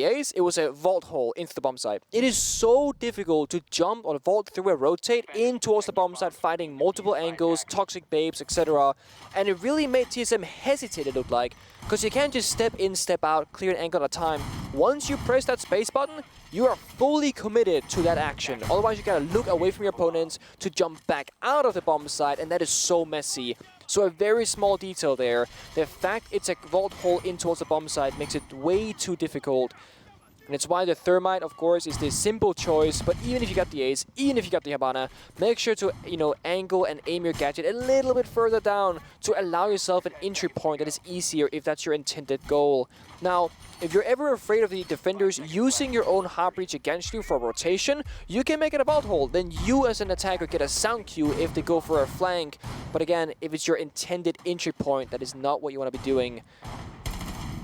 Ace, it was a vault hole into the bomb site. It is so difficult to jump or vault through a rotate in towards the bomb site, fighting multiple angles, toxic babes, etc. And it really made TSM hesitate, it looked like, because you can't just step in, step out, clear an angle at a time. Once you press that space button, you are fully committed to that action. Otherwise, you gotta look away from your opponents to jump back out of the bomb site, and that is so messy. So a very small detail there. The fact it's a vault hole in towards the bomb site makes it way too difficult. And it's why the Thermite, of course, is the simple choice. But even if you got the Ace, even if you got the Habana, make sure to, angle and aim your gadget a little bit further down to allow yourself an entry point that is easier if that's your intended goal. Now, if you're ever afraid of the defenders using your own hard breach against you for rotation, you can make it a vault hole. Then you as an attacker get a sound cue if they go for a flank. But again, if it's your intended entry point, that is not what you want to be doing.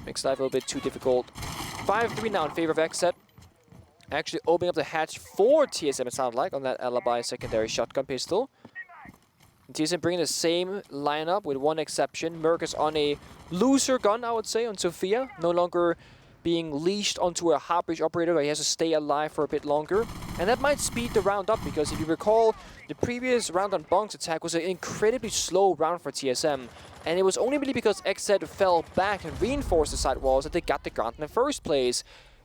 Makes life a little bit too difficult. 5-3 now in favor of XSET. Actually opening up the hatch for TSM, it sounded like, on that alibi secondary shotgun pistol. And TSM bringing the same lineup with one exception. Merc is on a looser gun, I would say, on Sophia. No longer being leashed onto a hard breach operator where he has to stay alive for a bit longer. And that might speed the round up, because if you recall, the previous round on Bonk's attack was an incredibly slow round for TSM. And it was only really because XSET fell back and reinforced the side walls that they got the ground in the first place.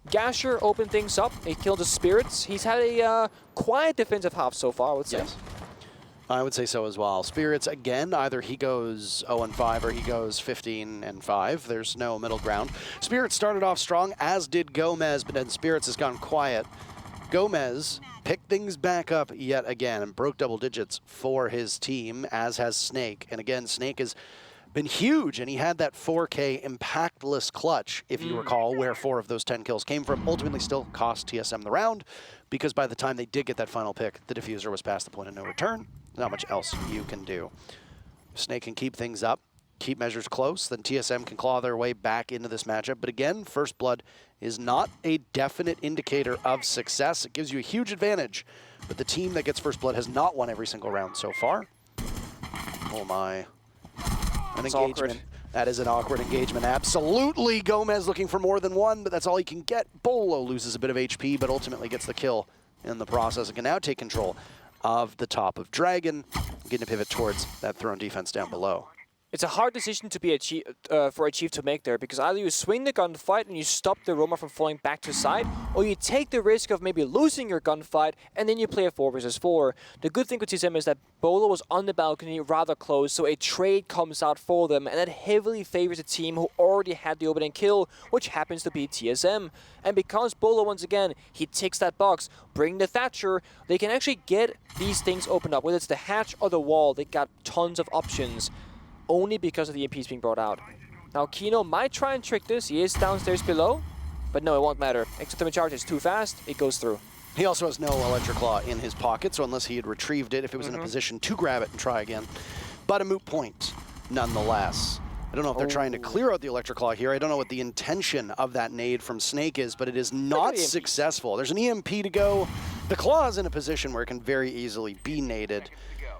Gasher opened things up. He killed the Spirits. He's had a quiet defensive half so far, I would say. Yes. I would say so as well. Spirits, again, either he goes 0-5 or he goes 15-5. There's no middle ground. Spirits started off strong, as did Gomez, but then Spirits has gone quiet. Gomez picked things back up yet again and broke double digits for his team, as has Snake. And again, Snake has been huge, and he had that 4K impactless clutch, if you recall, where 4 of those 10 kills came from. Ultimately still cost TSM the round, because by the time they did get that final pick, the diffuser was past the point of no return. Not much else you can do. Snake can keep things up, keep measures close, then TSM can claw their way back into this matchup. But again, First Blood is not a definite indicator of success. It gives you a huge advantage, but the team that gets First Blood has not won every single round so far. Oh my. An engagement. Awkward. That is an awkward engagement. Absolutely. Gomez looking for more than one, but that's all he can get. Bolo loses a bit of HP, but ultimately gets the kill in the process and can now take control of the top of Dragon, getting to pivot towards that throne defense down below. It's a hard decision to be for a Chief to make there, because either you swing the gunfight and you stop the Roma from falling back to side, or you take the risk of maybe losing your gunfight and then you play a 4 versus 4. The good thing with TSM is that Bolo was on the balcony rather close, so a trade comes out for them, and that heavily favors a team who already had the opening kill, which happens to be TSM. And because Bolo, once again, he ticks that box, bring the Thatcher, they can actually get these things opened up, whether it's the hatch or the wall. They got tons of options, only because of the EMPs being brought out. Now Kino might try and trick this. He is downstairs below, but no, it won't matter. Exothermic charge is too fast. It goes through. He also has no Electric Claw in his pocket, so unless he had retrieved it, if it was in a position to grab it and try again. But a moot point, nonetheless. I don't know if they're trying to clear out the Electric Claw here. I don't know what the intention of that nade from Snake is, but it is not successful. There's an EMP to go. The Claw is in a position where it can very easily be naded,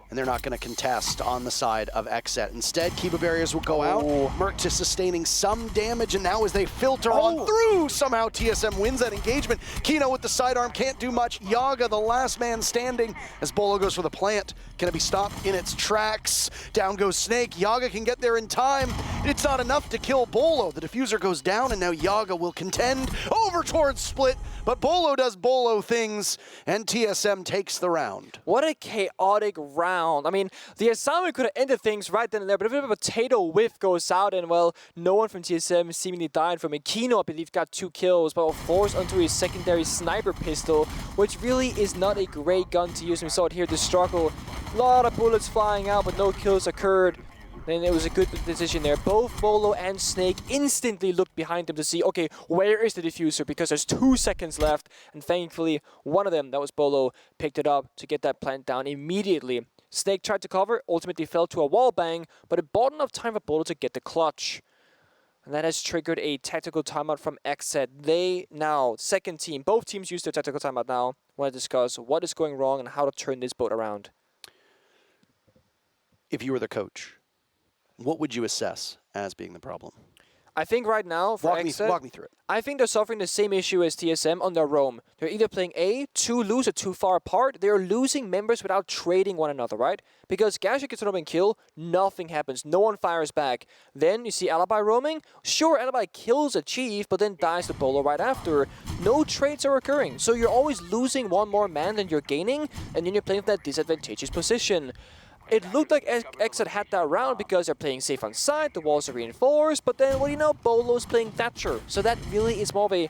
and they're not going to contest on the side of XSET. Instead, Kiba barriers will go out. Merc just sustaining some damage, and now as they filter on through, somehow TSM wins that engagement. Kino with the sidearm can't do much. Yaga, the last man standing, as Bolo goes for the plant. Can it be stopped in its tracks? Down goes Snake. Yaga can get there in time. It's not enough to kill Bolo. The diffuser goes down, and now Yaga will contend over towards Split, but Bolo does Bolo things, and TSM takes the round. What a chaotic round. I mean, the assignment could have ended things right then and there, but a bit of a potato whiff goes out, and well, no one from TSM seemingly died from it. Kino, I believe, got 2 kills, but forced onto his secondary sniper pistol, which really is not a great gun to use. We saw it here, the struggle. A lot of bullets flying out, but no kills occurred. Then it was a good decision there. Both Bolo and Snake instantly looked behind them to see, okay, where is the diffuser? Because there's 2 seconds left, and thankfully, one of them, that was Bolo, picked it up to get that plant down immediately. Snake tried to cover, ultimately fell to a wall bang, but it bought enough time for Bolo to get the clutch. And that has triggered a tactical timeout from XSET. They now, second team, both teams use their tactical timeout now, want to discuss what is going wrong and how to turn this boat around. If you were the coach, what would you assess as being the problem? I think right now, for XSET, walk me through it. I think they're suffering the same issue as TSM on their roam. They're either playing A, too loose or too far apart. They're losing members without trading one another, right? Because Gasher gets an open kill, nothing happens. No one fires back. Then you see Alibi roaming. Sure, Alibi kills a Chief, but then dies to Bolo right after. No trades are occurring. So you're always losing one more man than you're gaining, and then you're playing from that disadvantageous position. It looked like XSET had that round because they're playing safe on side, the walls are reinforced, but then, well, you know, Bolo's playing Thatcher. So that really is more of a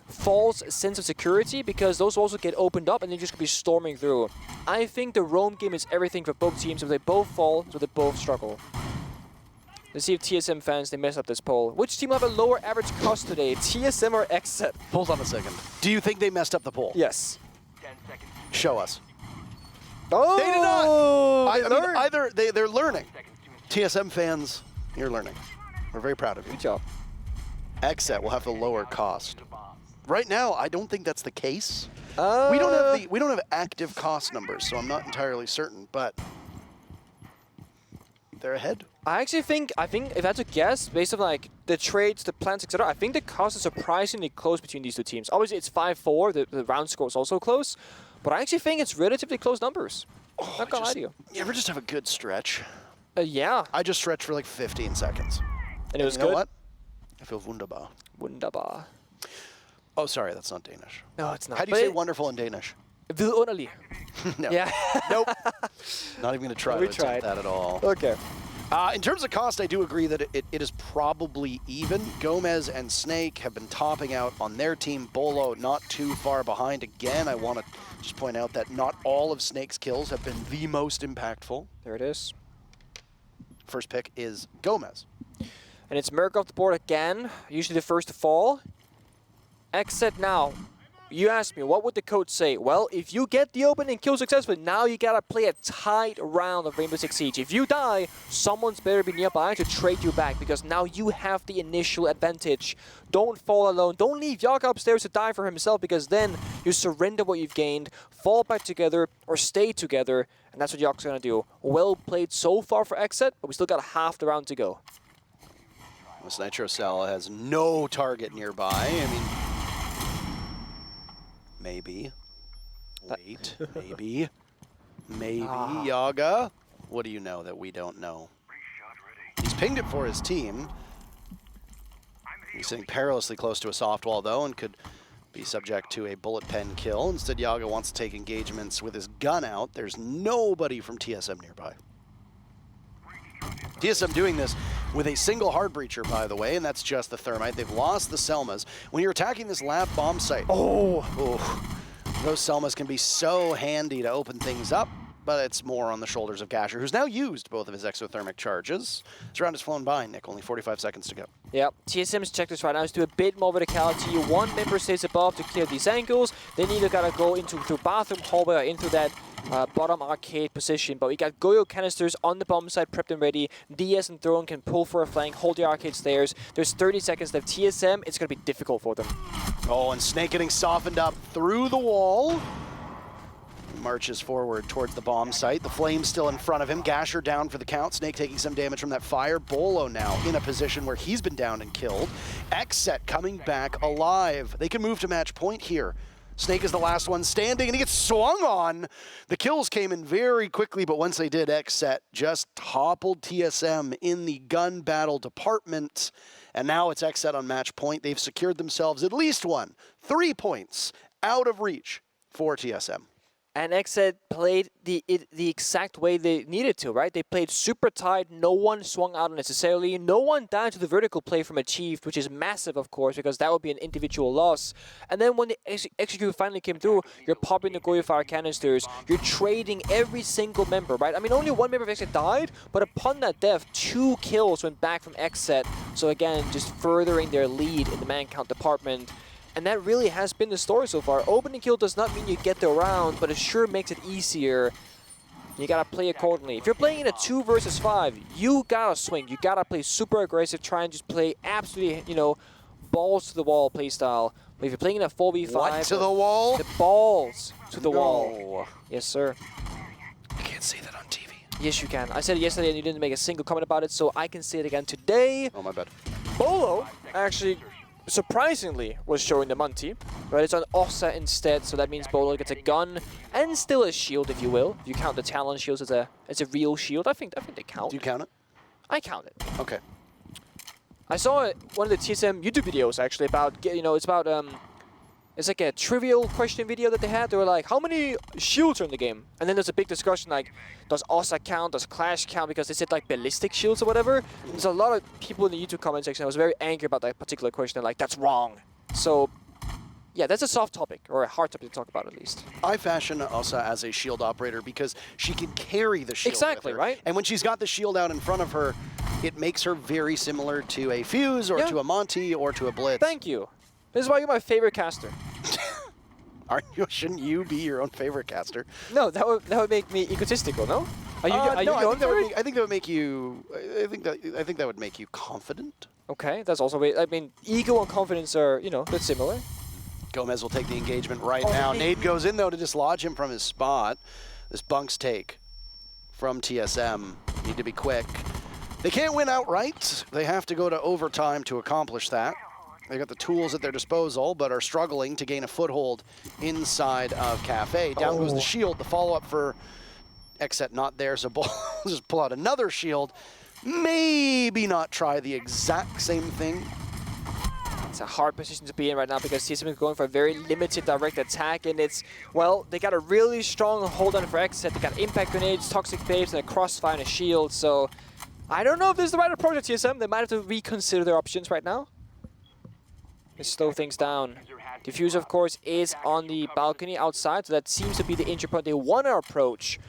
false sense of security because those walls will get opened up and they're just going to be storming through. I think the roam game is everything for both teams, so they both fall, so they both struggle. Let's see if TSM fans, they mess up this poll. Which team will have a lower average cost today, TSM or XSET? Hold on a second. Do you think they messed up the poll? Yes. 10 seconds. Show us. Oh! They did not. I mean, learned. either they're learning. TSM fans, you're learning. We're very proud of you. Good job. XSET will have the lower cost. Right now, I don't think that's the case. We don't have active cost numbers, so I'm not entirely certain, but they're ahead. I think if I had to guess, based on like the trades, the plans, etc., I think the cost is surprisingly close between these two teams. Obviously, it's 5-4. The round score is also close, but I actually think it's relatively close numbers. Not gonna lie to you. You ever just have a good stretch? Yeah. I just stretched for like 15 seconds. And it was you know good. What? I feel wunderbar. Wunderbar. Oh, sorry, that's not Danish. No, it's not. How do you say wonderful in Danish? Vidunderlig. No. Yeah. Nope. Not even going to try We to tried. attempt that at all. Okay. In terms of cost, I do agree that it is probably even. Gomez and Snake have been topping out on their team. Bolo not too far behind. Again, I want to just point out that not all of Snake's kills have been the most impactful. There it is. First pick is Gomez. And it's Merc off the board again. Usually the first to fall. XSET now. You asked me, what would the coach say? Well, if you get the open and kill successfully, now you gotta play a tight round of Rainbow Six Siege. If you die, someone's better be nearby to trade you back because now you have the initial advantage. Don't fall alone. Don't leave Yaga upstairs to die for himself because then you surrender what you've gained, fall back together, or stay together, and that's what Yaga's gonna do. Well played so far for XSET, but we still got half the round to go. This Nitro Cell has no target nearby. I mean, maybe. Wait, maybe. Maybe Yaga. What do you know that we don't know? He's pinged it for his team. He's sitting perilously close to a soft wall, though, and could be subject to a bullet pen kill. Instead, Yaga wants to take engagements with his gun out. There's nobody from TSM nearby. TSM doing this with a single hard breacher, by the way, and that's just the Thermite. They've lost the Selmas. When you're attacking this lab bomb site, those Selmas can be so handy to open things up, but it's more on the shoulders of Gasher, who's now used both of his exothermic charges. This round has flown by, Nick. Only 45 seconds to go. Yep, TSM's checklists right now is to do a bit more verticality. One member stays above to clear these angles. Then either gotta go into through bathroom, hallway, or into that bottom arcade position, but we got Goyo canisters on the bomb side prepped and ready. DS and Throne can pull for a flank, hold the arcade stairs. There's 30 seconds left. TSM, it's going to be difficult for them. Oh, and Snake getting softened up through the wall. Marches forward towards the bomb site. The Flame's still in front of him. Gasher down for the count. Snake taking some damage from that fire. Bolo now in a position where he's been down and killed. XSET coming back alive. They can move to match point here. Snake is the last one standing, and he gets swung on. The kills came in very quickly, but once they did, XSET just toppled TSM in the gun battle department. And now it's XSET on match point. They've secured themselves at least 3 points out of reach for TSM. And XSET played the exact way they needed to, right? They played super tight. No one swung out unnecessarily. No one died to the vertical play from Achieved, which is massive, of course, because that would be an individual loss. And then when the execute finally came through, you're popping the Goyo fire canisters. You're trading every single member, right? I mean, only one member of XSET died, but upon that death, 2 kills went back from XSET. So again, just furthering their lead in the man count department. And that really has been the story so far. Opening kill does not mean you get the round, but it sure makes it easier. You gotta play accordingly. If you're playing in a 2 versus 5, you gotta swing. You gotta play super aggressive, try and just play absolutely, you know, balls to the wall play style. But if you're playing in a 4v5... What to the wall? The balls to the wall. Yes, sir. You can't say that on TV. Yes, you can. I said it yesterday and you didn't make a single comment about it, so I can say it again today. Oh, my bad. Bolo actually... surprisingly was showing the Munty, right? It's on Ossa instead, so that means Bolo gets a gun and still a shield, if you will. If you count the Talon shields as a real shield, I think they count. Do you count it? I count it. Okay. I saw one of the TSM YouTube videos actually about, you know, it's about it's like a trivial question video that they had. They were like, how many shields are in the game? And then there's a big discussion like, does Ossa count? Does Clash count? Because they said like ballistic shields or whatever. There's a lot of people in the YouTube comment section that was very angry about that particular question. They're like, that's wrong. So, yeah, that's a soft topic, or a hard topic to talk about at least. I fashion Ossa as a shield operator because she can carry the shield Exactly, with her. right? And when she's got the shield out in front of her, it makes her very similar to a Fuse or to a Monty or to a Blitz. Thank you. This is why you're my favorite caster. Shouldn't you be your own favorite caster? No, that would make me egotistical. No? Are you No, your own favorite? I think that would make you. I think that would make you confident. Okay, that's also. I mean, ego and confidence are, you know, they're similar. Gomez will take the engagement right now. Nade goes in though to dislodge him from his spot. This Bunk's take from TSM. Need to be quick. They can't win outright. They have to go to overtime to accomplish that. They got the tools at their disposal, but are struggling to gain a foothold inside of Cafe. Down goes the shield. The follow-up for XSET not there, so Bolo just pull out another shield. Maybe not try the exact same thing. It's a hard position to be in right now because TSM is going for a very limited direct attack, and it's, well, they got a really strong hold on for XSET. They got impact grenades, toxic babes, and a crossfire and a shield, so I don't know if this is the right approach at TSM. They might have to reconsider their options right now. Slow things down. Diffuser, of course, is on the balcony outside, so that seems to be the injury point they want to approach.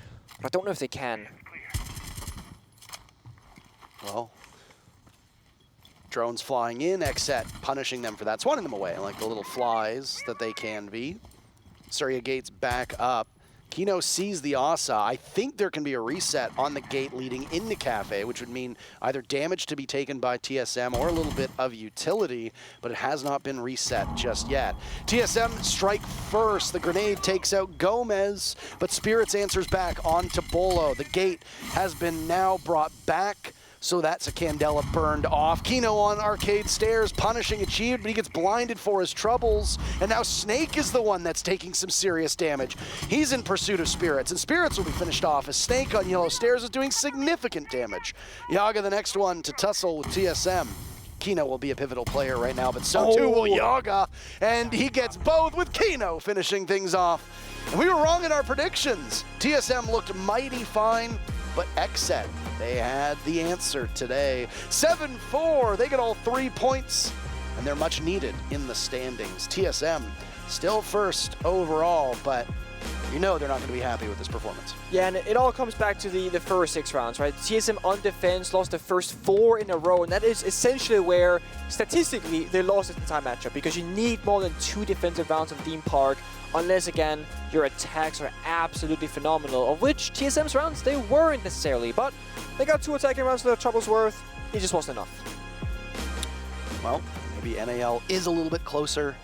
But I don't know if they can. Well, drones flying in, XSET punishing them for that, swanning them away like the little flies that they can be. Surya gates back up. Kino sees the Ossa. I think there can be a reset on the gate leading into Cafe, which would mean either damage to be taken by TSM or a little bit of utility, but it has not been reset just yet. TSM strike first. The grenade takes out Gomez, but Spirits answers back onto Bolo. The gate has been now brought back, so that's a Candela burned off. Kino on arcade stairs, punishing Achieved, but he gets blinded for his troubles. And now Snake is the one that's taking some serious damage. He's in pursuit of Spirits, and Spirits will be finished off as Snake on yellow stairs is doing significant damage. Yaga the next one to tussle with TSM. Kino will be a pivotal player right now, but so too will Yaga. And he gets both with Kino finishing things off. And we were wrong in our predictions. TSM looked mighty fine, but XSET, they had the answer today. 7-4, they get all 3 points, and they're much needed in the standings. TSM still first overall, but you know they're not going to be happy with this performance. Yeah, and it all comes back to the first 6 rounds, right? TSM on defense lost the first 4 in a row, and that is essentially where, statistically, they lost this entire matchup, because you need more than 2 defensive rounds on Theme Park, unless, again, your attacks are absolutely phenomenal, of which TSM's rounds, they weren't necessarily, but they got 2 attacking rounds for their trouble's worth. It just wasn't enough. Well, maybe NAL is a little bit closer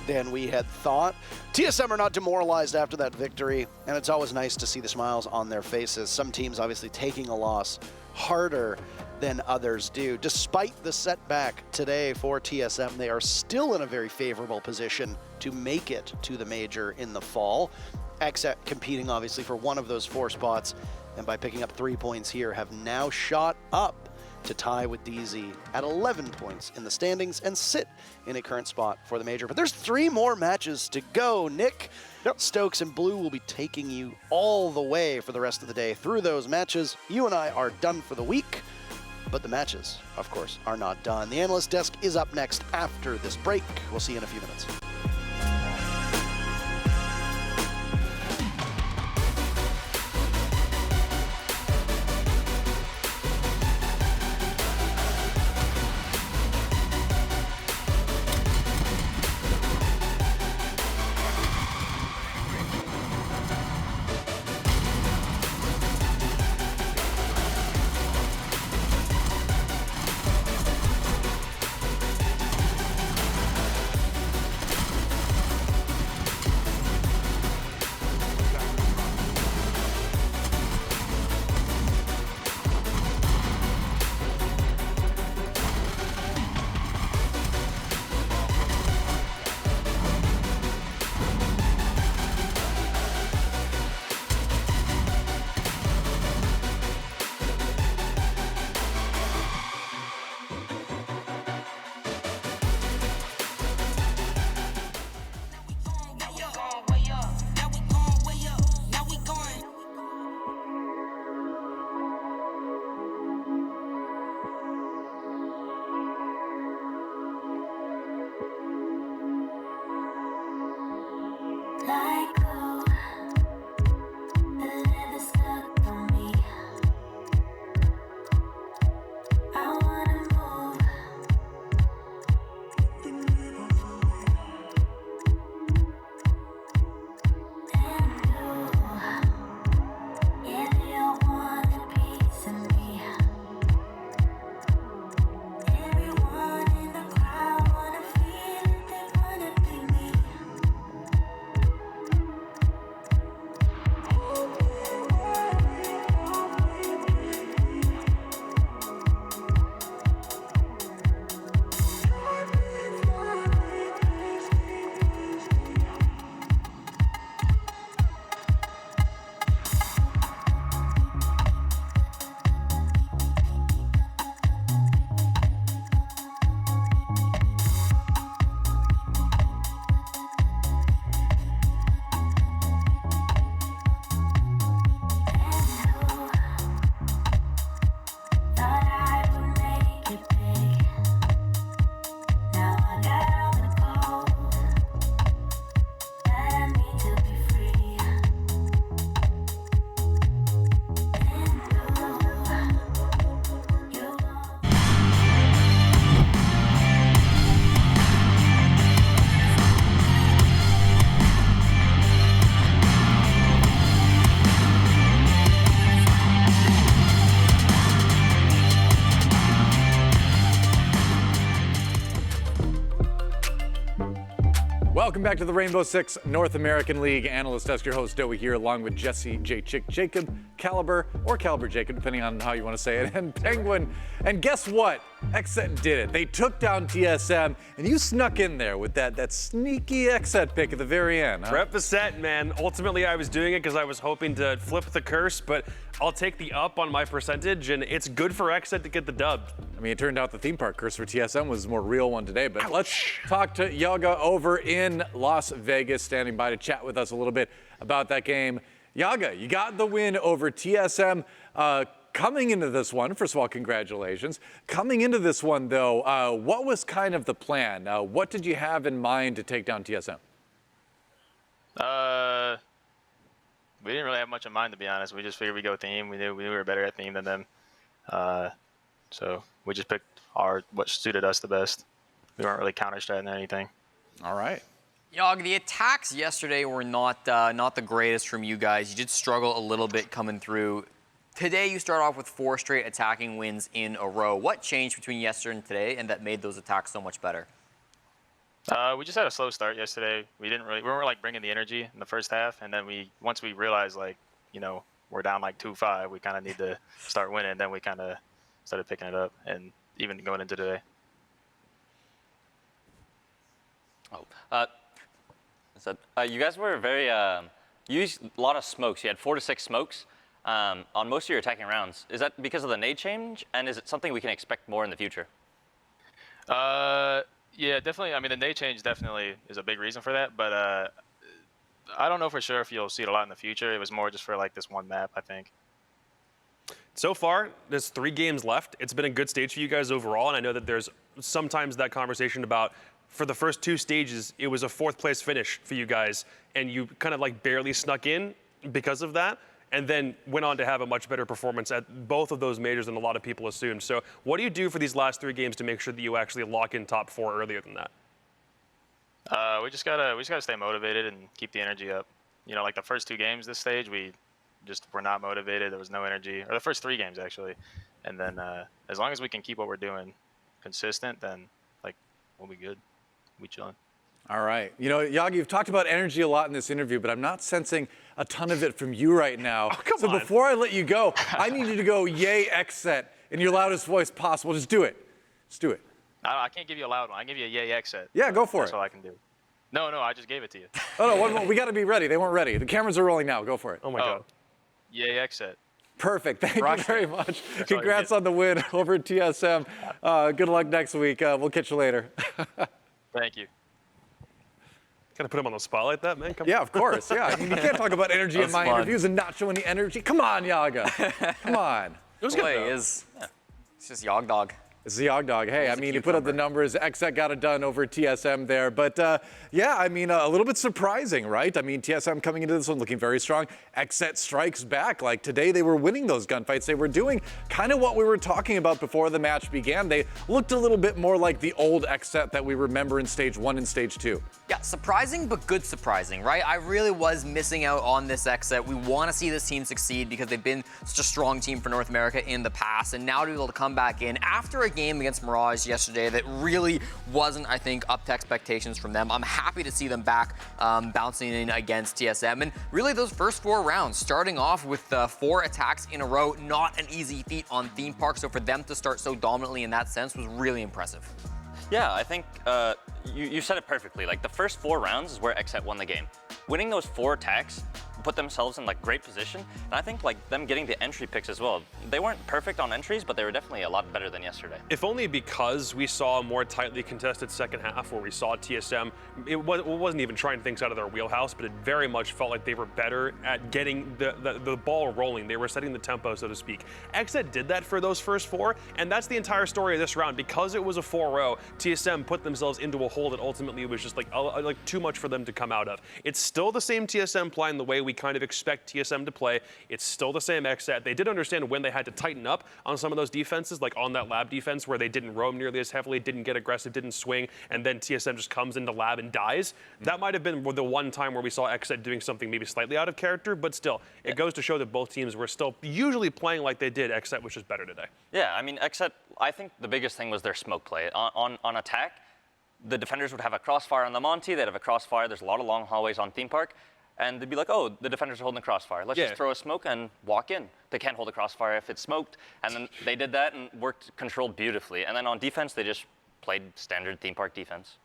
than we had thought. TSM are not demoralized after that victory, and it's always nice to see the smiles on their faces. Some teams obviously taking a loss harder than others do. Despite the setback today for TSM, they are still in a very favorable position to make it to the major in the fall. XSET competing obviously for one of those 4 spots, and by picking up 3 points here, have now shot up to tie with DZ at 11 points in the standings and sit in a current spot for the major. But there's 3 more matches to go, Nick. Yep. Stokes and Blue will be taking you all the way for the rest of the day through those matches. You and I are done for the week, but the matches, of course, are not done. The analyst desk is up next after this break. We'll see you in a few minutes. Welcome back to the Rainbow Six North American League Analyst Desk. Your host, Dowie, here, along with Jesse J. Chick Jacob, Caliber, or Caliber Jacob, depending on how you want to say it, and Penguin. And guess what? XSET did it. They took down TSM, and you snuck in there with that sneaky XSET pick at the very end. Huh? Represent, man. Ultimately, I was doing it because I was hoping to flip the curse, but I'll take the up on my percentage, and it's good for XSET to get the dub. I mean, it turned out the theme park curse for TSM was a more real one today, but let's talk to Yaga over in Las Vegas, standing by to chat with us a little bit about that game. Yaga, you got the win over TSM. Coming into this one, first of all, congratulations. Coming into this one, though, what was kind of the plan? What did you have in mind to take down TSM? we didn't really have much in mind, to be honest. We just figured we'd go theme. We knew we were better at theme than them. So we just picked what suited us the best. We weren't really counter-stratting anything. All right. Yog, the attacks yesterday were not the greatest from you guys. You did struggle a little bit coming through. Today, you start off with 4 straight attacking wins in a row. What changed between yesterday and today, and that made those attacks so much better? We just had a slow start yesterday. We weren't like bringing the energy in the first half, and then once we realized like, we're down like 2-5, we kind of need to start winning. Then we kind of started picking it up, and even going into today. You guys were very, you used a lot of smokes. You had 4 to 6 smokes on most of your attacking rounds. Is that because of the nade change, and is it something we can expect more in the future? Yeah, definitely. I mean, the nade change definitely is a big reason for that, but I don't know for sure if you'll see it a lot in the future. It was more just for like this one map, I think. So far, there's 3 games left. It's been a good stage for you guys overall, and I know that there's sometimes that conversation about for the first 2 stages, it was a 4th place finish for you guys, and you kind of like barely snuck in because of that, and then went on to have a much better performance at both of those majors than a lot of people assumed. So what do you do for these last 3 games to make sure that you actually lock in top 4 earlier than that? We just gotta stay motivated and keep the energy up. Like the first 2 games this stage, we just were not motivated. There was no energy, or the first 3 games actually. And then as long as we can keep what we're doing consistent, then like we'll be good. We chilling. All right. Yagi, you've talked about energy a lot in this interview, but I'm not sensing a ton of it from you right now. Oh, come on. Before I let you go, I need you to go yay XSET in your loudest voice possible. Just do it. Just do it. I can't give you a loud one. I can give you a yay XSET. Yeah, go for That's it. all I can do. No, I just gave it to you. Oh, no, one more. We got to be ready. They weren't ready. The cameras are rolling now. Go for it. Oh, my God. Yay XSET. Perfect. Thank you very much. That's all you Congrats get. on the win over at TSM. Good luck next week. We'll catch you later. Thank you. Gotta put him on the spot like that, man. Come Yeah, on. of course. Yeah, I mean, you can't talk about energy in my interviews and not show any energy. Come on, Yaga. Come on. It was good, though. It's just Yog Dog. It's the Yog Dog. Hey, I mean, he put up the numbers. XSET got it done over TSM there. But, yeah, I mean, a little bit surprising, right? I mean, TSM coming into this one looking very strong. XSET strikes back. Like, today they were winning those gunfights. They were doing kind of what we were talking about before the match began. They looked a little bit more like the old XSET that we remember in Stage 1 and Stage 2. Yeah, surprising, but good surprising, right? I really was missing out on this XSET. We want to see this team succeed because they've been such a strong team for North America in the past, and now to be able to come back in after a game against Mirage yesterday that really wasn't, I think, up to expectations from them. I'm happy to see them back bouncing in against TSM, and really those first 4 rounds, starting off with 4 attacks in a row, not an easy feat on Theme Park, so for them to start so dominantly in that sense was really impressive. Yeah, I think you said it perfectly. Like, the first 4 rounds is where XSET won the game. Winning those 4 attacks put themselves in like great position, and I think like them getting the entry picks as well. They weren't perfect on entries, but they were definitely a lot better than yesterday. If only because we saw a more tightly contested second half where we saw TSM, it wasn't even trying things out of their wheelhouse, but it very much felt like they were better at getting the ball rolling. They were setting the tempo, so to speak. XSET did that for those first 4, and that's the entire story of this round. Because it was a 4-0, TSM put themselves into a hole that ultimately was just like too much for them to come out of. It's still the same TSM playing the way we kind of expect TSM to play. It's still the same XSET. They did understand when they had to tighten up on some of those defenses, like on that lab defense where they didn't roam nearly as heavily, didn't get aggressive, didn't swing, and then TSM just comes into lab and dies. That might have been the one time where we saw XSET doing something maybe slightly out of character, but still, it goes to show that both teams were still usually playing like they did. XSET was just better today. Yeah, I mean, XSET, I think the biggest thing was their smoke play. On attack, the defenders would have a crossfire on the Monty, they'd have a crossfire, there's a lot of long hallways on Theme Park, and they'd be like, oh, the defenders are holding the crossfire. Let's just throw a smoke and walk in. They can't hold a crossfire if it's smoked. And then they did that and controlled beautifully. And then on defense, they just played standard Theme Park defense.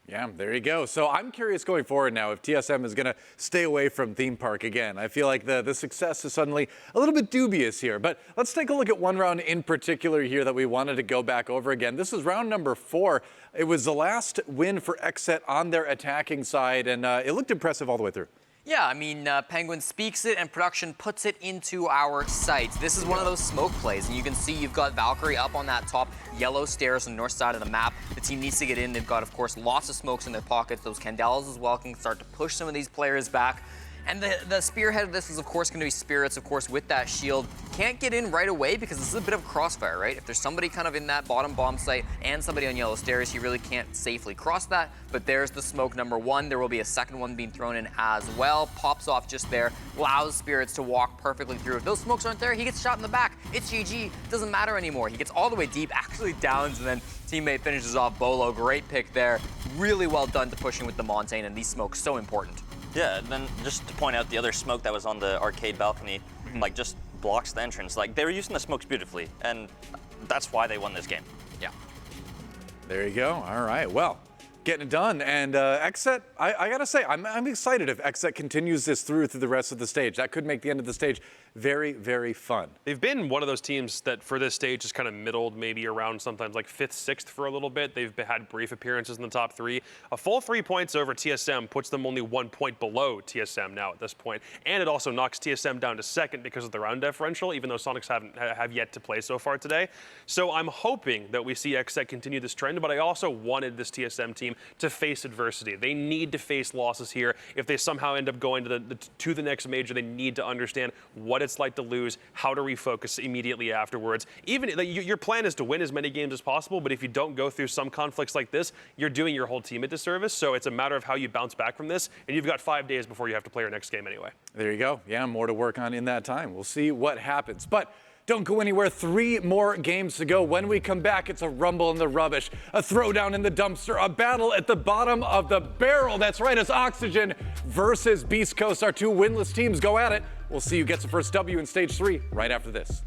Yeah, there you go. So I'm curious going forward now if TSM is going to stay away from Theme Park again. I feel like the success is suddenly a little bit dubious here. But let's take a look at one round in particular here that we wanted to go back over again. This is round number 4. It was the last win for XSET on their attacking side, and it looked impressive all the way through. Yeah, I mean, Penguin speaks it and production puts it into our sights. This is one of those smoke plays, and you can see you've got Valkyrie up on that top yellow stairs on the north side of the map. The team needs to get in. They've got, of course, lots of smokes in their pockets. Those Candelas as well can start to push some of these players back. And the spearhead of this is, of course, going to be Spirits, of course, with that shield. Can't get in right away because this is a bit of crossfire, right? If there's somebody kind of in that bottom bomb site and somebody on yellow stairs, he really can't safely cross that. But there's the smoke number one. There will be a second one being thrown in as well. Pops off just there, allows Spirits to walk perfectly through. If those smokes aren't there, he gets shot in the back. It's GG. Doesn't matter anymore. He gets all the way deep, actually downs, and then teammate finishes off Bolo. Great pick there. Really well done to pushing with the Montaigne, and these smokes so important. Yeah, and then just to point out the other smoke that was on the arcade balcony, like just blocks the entrance. Like they were using the smokes beautifully, and that's why they won this game. Yeah. There you go. All right. Well, getting it done. And XSET, I got to say, I'm excited if XSET continues this through the rest of the stage. That could make the end of the stage very, very fun. They've been one of those teams that for this stage is kind of middled, maybe around sometimes like 5th, 6th for a little bit. They've had brief appearances in the top 3. A full 3 points over TSM puts them only 1 point below TSM now at this point. And it also knocks TSM down to 2nd because of the round differential, even though Sonics have yet to play so far today. So I'm hoping that we see XSET continue this trend, but I also wanted this TSM team to face adversity. They need to face losses here. If they somehow end up going to the next major, they need to understand what it's like to lose, how to refocus immediately afterwards. Even like, your plan is to win as many games as possible, but if you don't go through some conflicts like this, you're doing your whole team a disservice. So it's a matter of how you bounce back from this, and you've got 5 days before you have to play your next game anyway. There you go. Yeah, more to work on in that time. We'll see what happens. But don't go anywhere. 3 more games to go. When we come back, it's a rumble in the rubbish, a throwdown in the dumpster, a battle at the bottom of the barrel. That's right, it's Oxygen versus Beast Coast. Our 2 winless teams go at it. We'll see who gets the first W in stage 3 right after this.